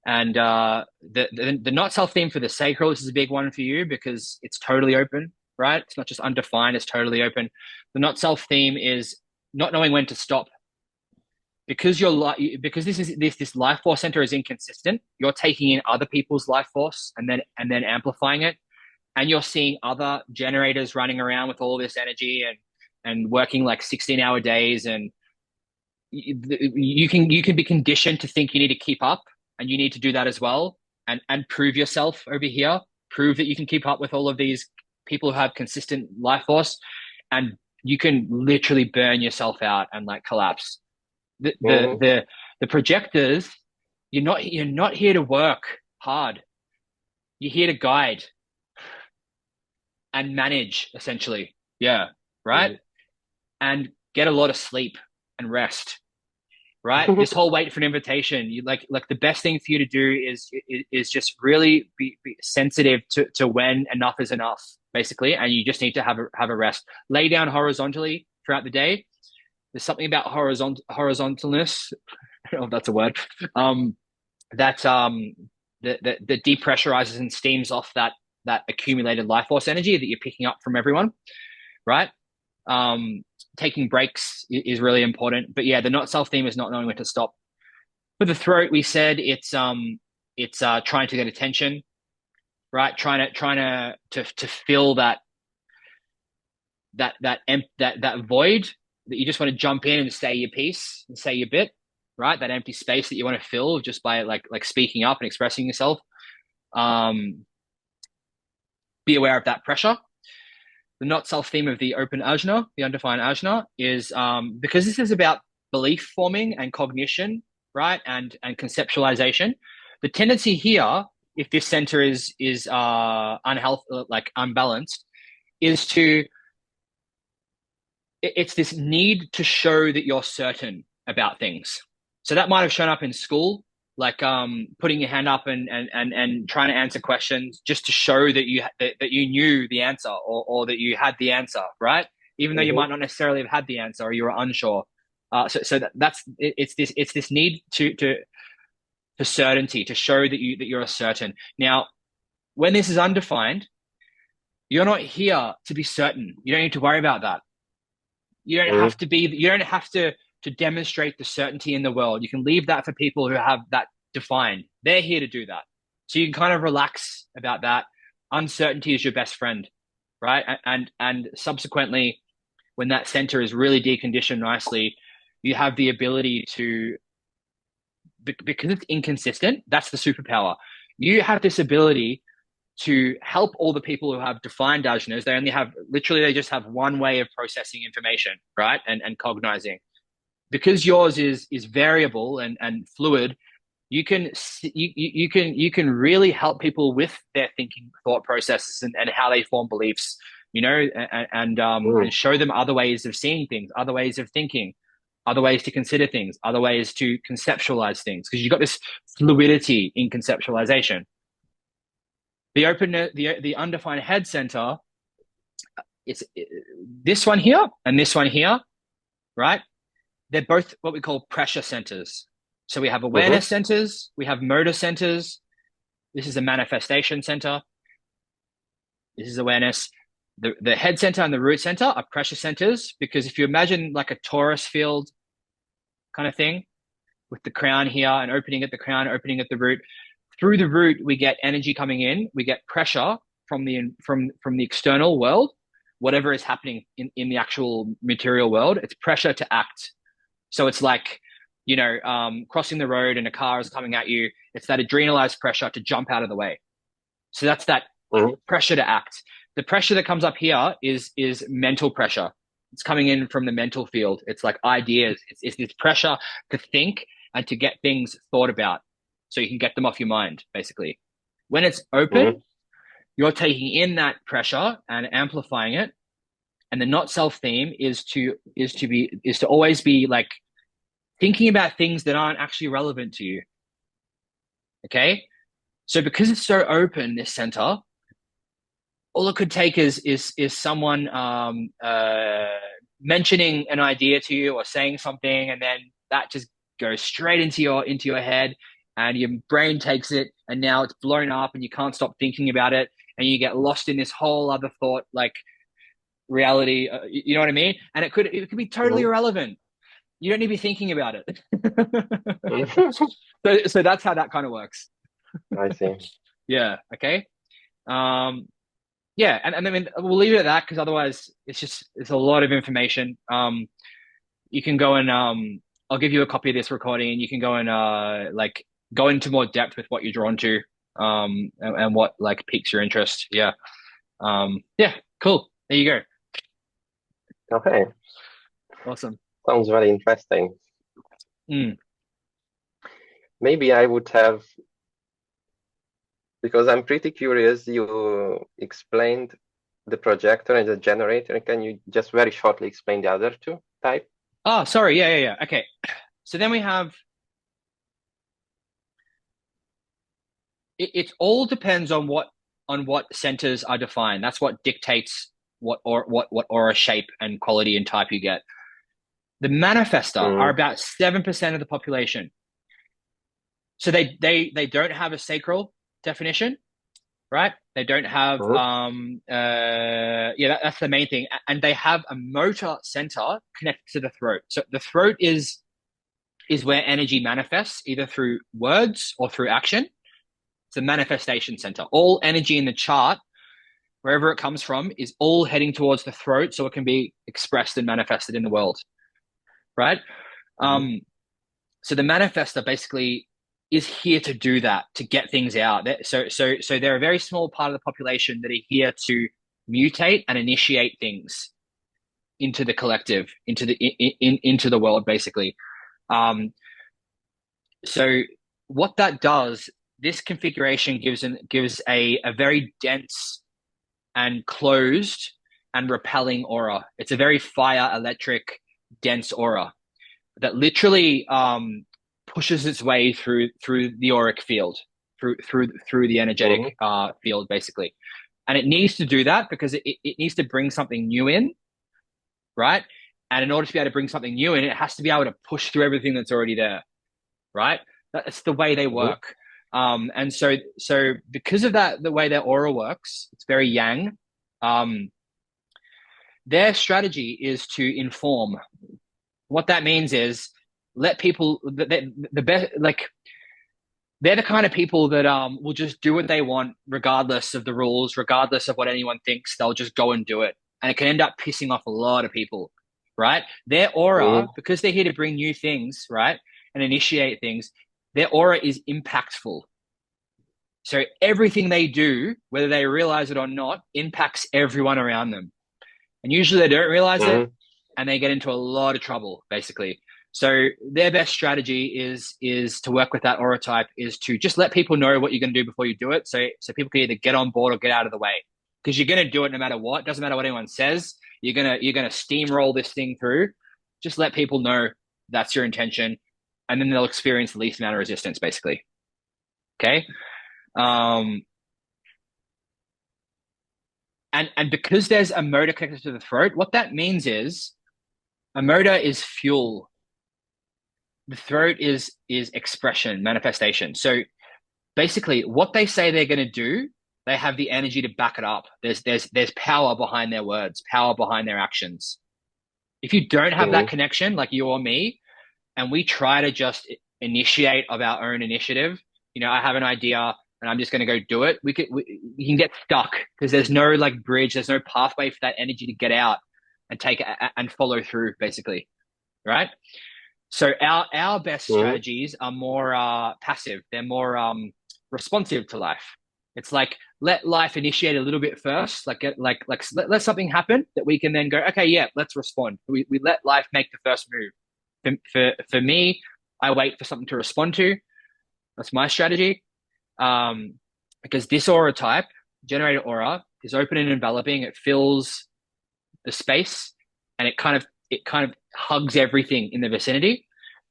and the not self theme for the sacral, this is a big one for you because it's totally open, right? It's not just undefined, it's totally open. The not self theme is not knowing when to stop because because this life force center is inconsistent. You're taking in other people's life force and then amplifying it, and you're seeing other generators running around with all this energy and working like 16-hour days, and you can be conditioned to think you need to keep up and you need to do that as well and prove yourself over here, prove that you can keep up with all of these people who have consistent life force, and you can literally burn yourself out and like collapse. the the Mhm. the, the projectors, you're not here to work hard. You're here to guide and manage essentially. Yeah, right? Mhm. And get a lot of sleep and rest, right? This whole wait for an invitation, you like the best thing for you to do is just really be sensitive to when enough is enough, basically, and you just need to have a rest. Lay down horizontally throughout the day. There's something about horizontalness. I don't know if that's a word. That that depressurizes and steams off that accumulated life force energy that you're picking up from everyone, right? Um, Taking breaks is really important. But yeah, the not self theme is not knowing when to stop. For the throat, we said it's trying to get attention. right? Trying to fill that void that you just want to jump in and say your piece and say your bit, right? That empty space that you want to fill just by like speaking up and expressing yourself. Um, be aware of that pressure. The Notself theme of the open ajna, the undefined ajna, is because this is about belief forming and cognition, right? And conceptualization. The tendency here, if this center is unhealthy, like unbalanced, is to it's this need to show that you're certain about things. So that might have shown up in school, like putting your hand up and trying to answer questions just to show that you knew the answer, or that you had the answer, right? Even though you Mm-hmm. might not necessarily have had the answer, or you were unsure. It's this need to certainty, to show that you're certain. Now, when this is undefined, you're not here to be certain. You don't need to worry about that. You don't have to demonstrate the certainty in the world. You can leave that for people who have that defined. They're here to do that. So you can kind of relax about that. Uncertainty is your best friend, right? And subsequently, when that center is really deconditioned nicely, you have the ability to, because it's inconsistent, that's the superpower. You have this ability to help all the people who have defined ajnas. They just have one way of processing information, right? And cognizing. Because yours is variable and fluid, you can really help people with their thinking thought processes and how they form beliefs, and show them other ways of seeing things, other ways of thinking, other ways to consider things, other ways to conceptualize things, because you've got this fluidity in conceptualization. The undefined head center, it's this one here and this one here, right? They're both what we call pressure centers. So we have Mm-hmm. awareness centers, we have motor centers. This is a manifestation center. This is awareness. The head center and the root center are pressure centers, because if you imagine like a torus field kind of thing with the crown here and opening at the crown, opening at the root, through the root we get energy coming in, we get pressure from the external world, whatever is happening in the actual material world. It's pressure to act. So it's like, crossing the road and a car is coming at you. It's that adrenalized pressure to jump out of the way. So that's that Mm-hmm. pressure to act. The pressure that comes up here is mental pressure. It's coming in from the mental field. It's like ideas. It's this pressure to think and to get things thought about so you can get them off your mind, basically. When it's Mm-hmm. open, you're taking in that pressure and amplifying it. And the not self theme is to always be like thinking about things that aren't actually relevant to you. Okay? So because it's so open, this center, all it could take is someone mentioning an idea to you or saying something, and then that just goes straight into your head, and your brain takes it, and now it's blown up, and you can't stop thinking about it, and you get lost in this whole other thought, like reality. You know what I mean? And it could be totally Mm-hmm. irrelevant. You don't need to be thinking about it. Mm-hmm. So that's how that kind of works. I see. Yeah. Okay. Um, yeah, and I mean we'll leave it at that, because otherwise it's a lot of information. You can go and I'll give you a copy of this recording, and you can go and like go into more depth with what you're drawn to, and what like piques your interest. Yeah. Yeah, cool. There you go. Okay. Awesome. Sounds very interesting. Mm. Maybe I would have, because I'm pretty curious, you explained the projector and the generator. Can you just very shortly explain the other two type? Oh, sorry. Yeah. Okay. So then we have it all depends on what centers are defined. That's what dictates what aura shape and quality and type you get. The manifester are Mm, about 7% of the population. So they don't have a sacral definition, right? They don't have mm, that's the main thing. And they have a motor center connected to the throat. So the throat is where energy manifests, either through words or through action. It's the manifestation center. All energy in the chart, wherever it comes from, is all heading towards the throat so it can be expressed and manifested in the world, right? Mhm. So the manifester basically is here to do that, to get things out. So they're a very small part of the population that are here to mutate and initiate things into the collective, into the world, basically. Um, so what that does, this configuration gives a very dense and closed and repelling aura. It's a very fire, electric, dense aura that literally pushes its way through the auric field, through the energetic Mhm. field, basically. And it needs to do that because it needs to bring something new in, right? And in order to be able to bring something new in, it has to be able to push through everything that's already there, right? That's the way they Mhm. work. And so because of that, the way their aura works, it's very yang. Um, their strategy is to inform. What that means is let people the best, like they're the kind of people that will just do what they want regardless of the rules, regardless of what anyone thinks. They'll just go and do it, and it can end up pissing off a lot of people, right? Their aura, Mhm. because they're here to bring new things, right, and initiate things, their aura is impactful. So everything they do, whether they realize it or not, impacts everyone around them. And usually they don't realize it Mhm. and they get into a lot of trouble, basically. So their best strategy is to work with that aura type, is to just let people know what you're going to do before you do it. So people can either get on board or get out of the way. Because you're going to do it no matter what. Doesn't matter what anyone says. You're gonna steamroll this thing through. Just let people know that's your intention, and then they'll experience the least amount of resistance, basically. Okay. Um, and because there's a motor connected to the throat, what that means is a motor is fuel. The throat is expression, manifestation. So basically, what they say they're going to do, they have the energy to back it up. There's power behind their words, power behind their actions. If you don't have that Mhm. connection, like you or me, and we try to just initiate of our own initiative, I have an idea and I'm just going to go do it. We can get stuck because there's no like bridge, there's no pathway for that energy to get out and take and follow through, basically, right? So our best Mhm. strategies are more passive. They're more responsive to life. It's like let life initiate a little bit first. Let something happen that we can then go, okay, yeah, let's respond. We let life make the first move. For me, I wait for something to respond to. That's my strategy. Um, because this aura type, generated aura, is open and enveloping. It fills the space, and it kind of hugs everything in the vicinity,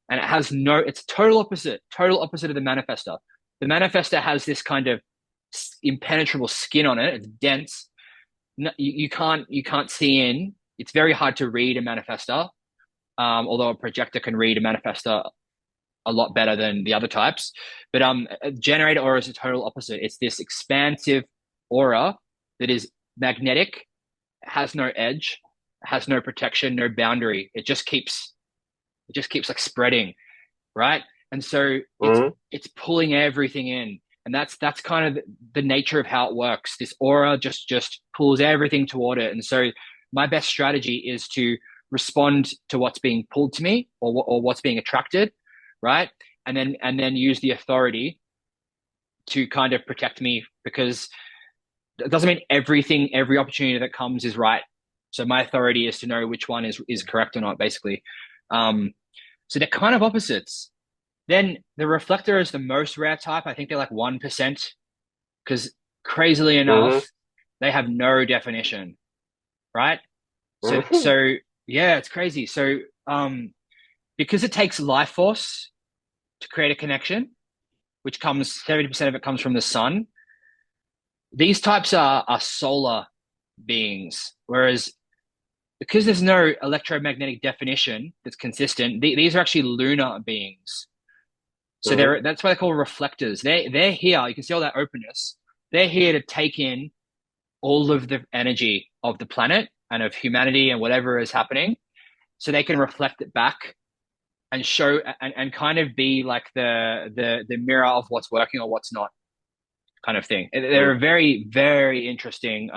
and it's total opposite of the manifester. The manifester has this kind of impenetrable skin on it. It's dense. No, you can't see in. It's very hard to read a manifester. Although a projector can read a manifester a lot better than the other types. But a generator aura is a total opposite. It's this expansive aura that is magnetic, has no edge, has no protection, no boundary. It just keeps like spreading, right? And so it's Mhm. it's pulling everything in, and that's kind of the nature of how it works. This aura just pulls everything toward it, and so my best strategy is to respond to what's being pulled to me, or what's being attracted, right? And then use the authority to kind of protect me, because it doesn't mean every opportunity that comes is right. So my authority is to know which one is correct or not, basically. Um, so they're kind of opposites. Then the reflector is the most rare type. I think they're like 1%, because crazily Mhm. enough, they have no definition, right? So Mhm. so yeah, it's crazy. So because it takes life force to create a connection, which comes 70% of it comes from the sun. These types are solar beings, whereas because there's no electromagnetic definition that's consistent, these are actually lunar beings. So Mhm. that's why they're called reflectors. They're here. You can see all that openness. They're here to take in all of the energy of the planet and of humanity and whatever is happening, so they can reflect it back and show and kind of be like the mirror of what's working or what's not. kind of thing. They're a very, very interesting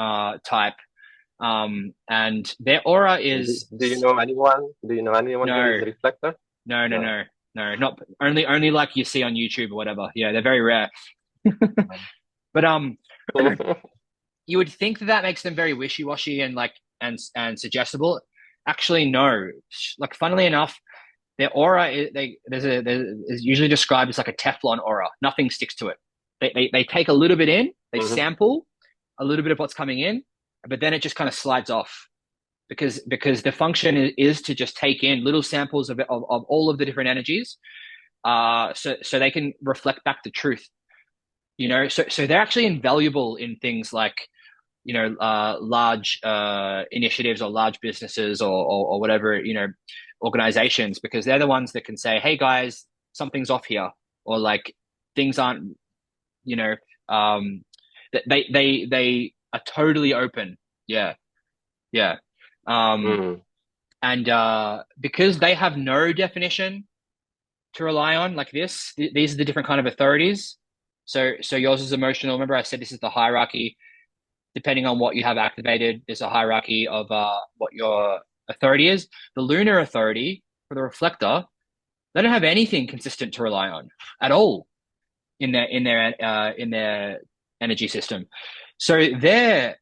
type. And their aura is Do you know anyone? Do you know anyone who is no, reflector? no, no, No. no, no, not only like you see on YouTube or whatever. Yeah, they're very rare. But you would think that that makes them very wishy-washy and like and suggestible. Actually, no. Like, funnily enough, their aura is usually described as like a Teflon aura. Nothing sticks to it. They take a little bit in, they Mhm. sample a little bit of what's coming in, but then it just kind of slides off because the function is to just take in little samples of all of the different energies, so they can reflect back the truth. So they're actually invaluable in things like large initiatives or large businesses or whatever, organizations, because they're the ones that can say, hey guys, something's off here, or like things aren't, you know, um, they are totally open. Yeah. Yeah. Um, Mm. and because they have no definition to rely on like this, these are the different kind of authorities. So yours is emotional. Remember I said this is the hierarchy. Depending on what you have activated, there's a hierarchy of what your authority is. The lunar authority for the reflector, they don't have anything consistent to rely on at all in their energy system. So their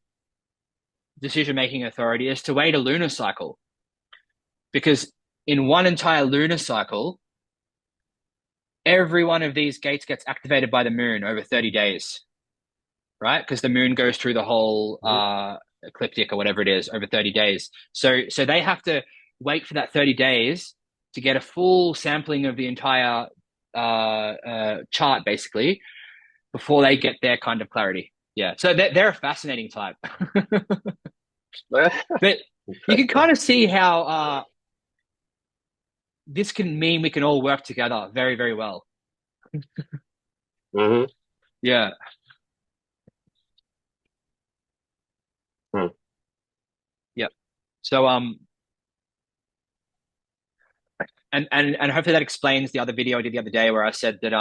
decision-making authority is to wait a lunar cycle, because in one entire lunar cycle, every one of these gates gets activated by the moon over 30 days, right? Because the moon goes through the whole Mhm. ecliptic or whatever it is over 30 days. So they have to wait for that 30 days to get a full sampling of the entire chart, basically, before they get their kind of clarity. Yeah. So they're a fascinating type. But you can kind of see how this can mean we can all work together very, very well. Mhm. Yeah. Mm. Yep. So and hopefully that explains the other video I did the other day where I said that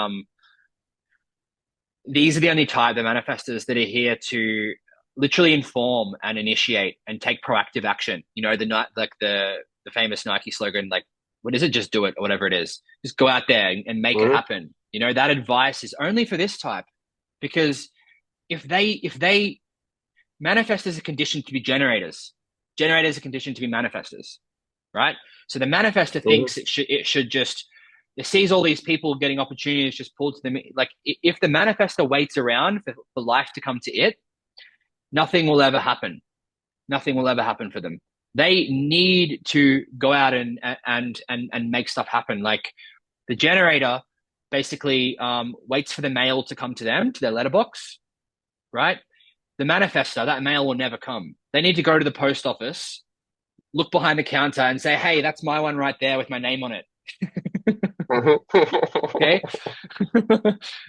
these are the only type, the manifestors, that are here to literally inform and initiate and take proactive action. The famous Nike slogan, like, what is it? Just do it, or whatever it is. Just go out there and make it Mhm. happen. That advice is only for this type, because if they manifest as a condition to be generators, generators are conditioned to be manifestors, right? So the manifester Mhm. thinks it should just, it sees all these people getting opportunities just pulled to them. Like, if the manifester waits around for life to come to it, nothing will ever happen. Nothing will ever happen for them. They need to go out and make stuff happen. Like, the generator basically waits for the mail to come to them, to their letterbox, right? The manifester, that mail will never come. They need to go to the post office, look behind the counter and say, hey, that's my one right there with my name on it. Mhm. Okay.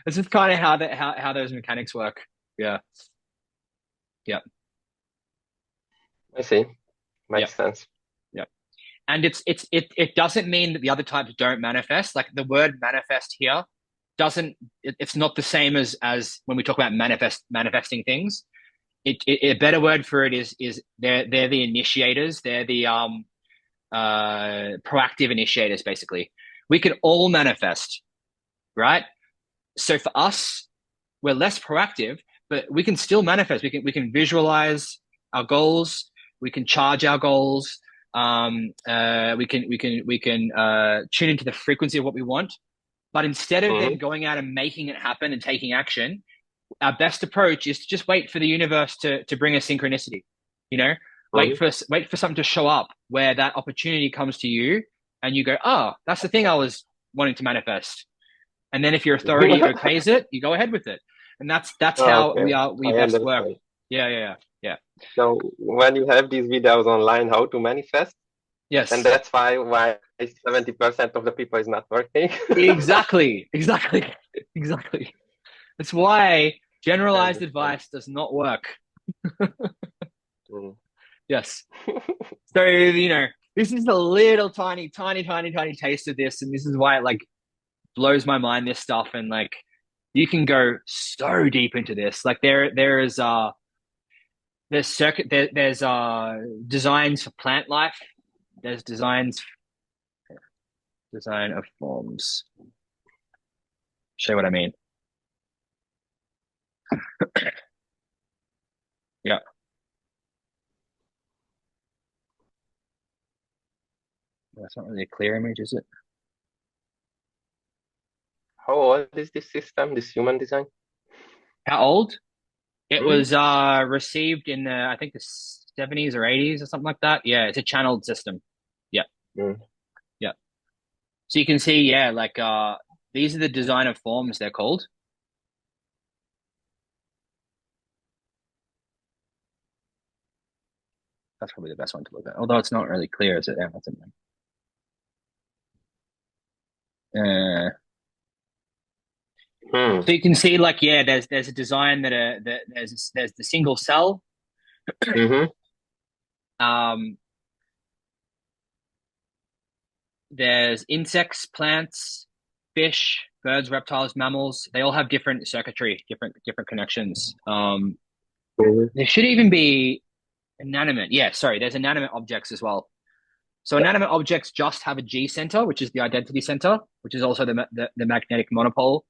This is kind of how those mechanics work. Yeah. Yeah. I see. Yeah. Makes sense. Yeah. And it doesn't mean that the other types don't manifest. Like, the word manifest here doesn't, it's not the same as when we talk about manifesting things. A better word for it is they're the initiators. They're the proactive initiators, basically. We can all manifest, right? So for us, we're less proactive, but we can still manifest. We can visualize our goals. We can charge our goals. We can tune into the frequency of what we want. But instead of then Mhm. going out and making it happen and taking action, our best approach is to just wait for the universe to bring a synchronicity. You know, wait Mhm. for wait for something to show up where that opportunity comes to you, and you go, "Oh, that's the thing I was wanting to manifest." And then if your authority okays it, you go ahead with it. And that's Oh, how okay, we I best work. understand. Yeah, yeah, yeah, yeah. So when you have these videos online, how to manifest, and Yes, that's why 70% of the people is not working. exactly, exactly, exactly. That's why I generalized understand. advice does not work. Mm. Yes. So, this is a little tiny, tiny, tiny, tiny taste of this. And this is why it like blows my mind, this stuff. And like, you can go so deep into this. Like there's designs for plant life. There's design of forms. Show you what I mean. Yeah. That's not really a clear image, is it? How old is this system, this human design? How old? It Mm, was received in the I think the 70s or 80s or something like that. Yeah, it's a channeled system. Yeah, mm. yeah. So you can see, yeah, like these are the design of forms they're called. That's probably the best one to look at. Although it's not really clear, is it? Yeah, that's Hmm. so you can see, like, yeah, there's a design that there's the single cell. Mm-hmm. Um, there's insects, plants, fish, birds, reptiles, mammals. They all have different circuitry, different connections. Mm-hmm. There should even be inanimate. Yeah, sorry, there's inanimate objects as well. So inanimate objects just have a G center, which is the identity center, which is also the magnetic monopole.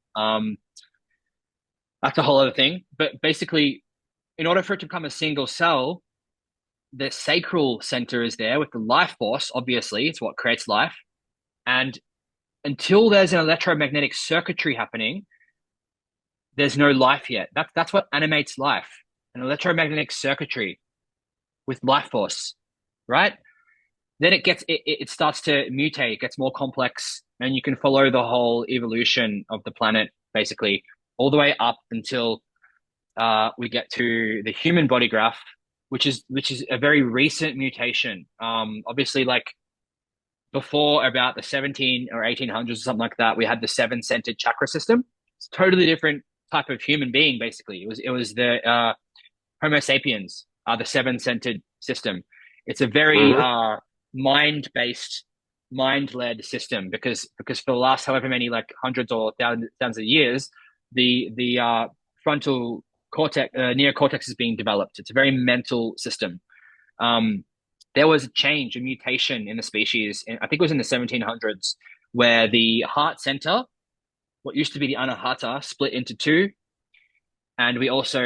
That's a whole other thing. But basically, in order for it to become a single cell, the sacral center is there with the life force. Obviously, it's what creates life. And until there's an electromagnetic circuitry happening, there's no life yet. That's what animates life, an electromagnetic circuitry with life force, right? Then it starts to mutate, it gets more complex, and you can follow the whole evolution of the planet basically all the way up until we get to the human body graph, which is a very recent mutation. Obviously, like before about the 17 or 1800s or something like that, we had the seven-centered chakra system. It's a totally different type of human being. Basically, it was the Homo sapiens, the seven-centered system. It's a very Mm-hmm. mind-based, mind-led system because for the last however many like hundreds or thousands of years, the frontal cortex, neocortex is being developed. It's a very mental system. Um, there was a change, a mutation in the species. I think it was in the 1700s, where the heart center, what used to be the anahata, split into two, and we also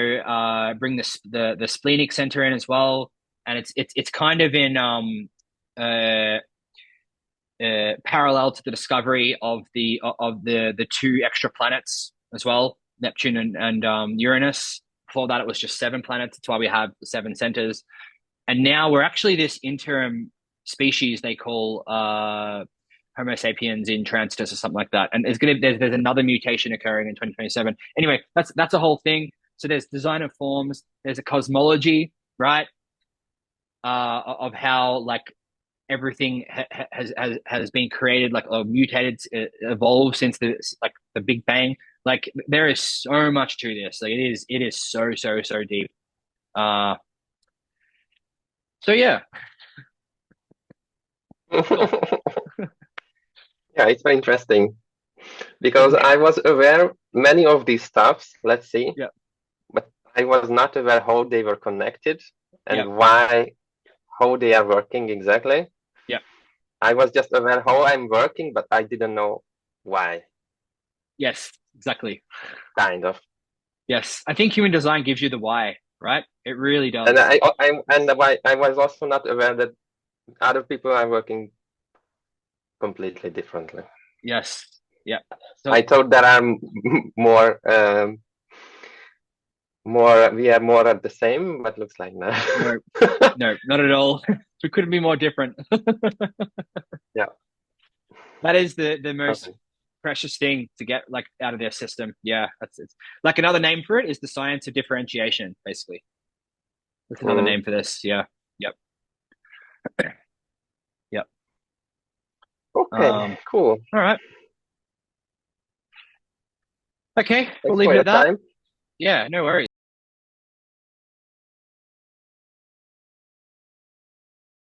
bring the splenic center in as well, and it's kind of in uh, parallel to the discovery of the two extra planets as well, Neptune and Uranus. Before that, it was just seven planets. That's why we have the seven centers. And now we're actually this interim species they call Homo sapiens in transitus or something like that. And there's another mutation occurring in 2027. Anyway, that's a whole thing. So there's design of forms, there's a cosmology, right? Of how like everything has been created, like or mutated, evolved since the Big Bang. Like there is so much to this. Like it is so deep. Uh, so yeah, cool. Yeah, it's very interesting because I was aware many of these stuffs, let's see, Yeah, but I was not aware how they were connected yeah, and how they are working exactly. yeah. I was just aware how I'm working, but I didn't know why, Yes, exactly. kind of. Yes, I think human design gives you the why, right? It really And does. I was also not aware that other people are working completely differently. Yes, yeah. So I thought there are more, we are more at the same, but looks like no. no, no, not at all. We couldn't be more different. Yeah. That is the most Okay. precious thing to get like out of their system. Yeah, that's it's like another name for it is the science of differentiation, basically. That's another Mm. name for this. Yeah. Yep. Yep. Okay. Cool. All right. Okay, we'll Thanks leave for it your at that. time. Yeah, no worries.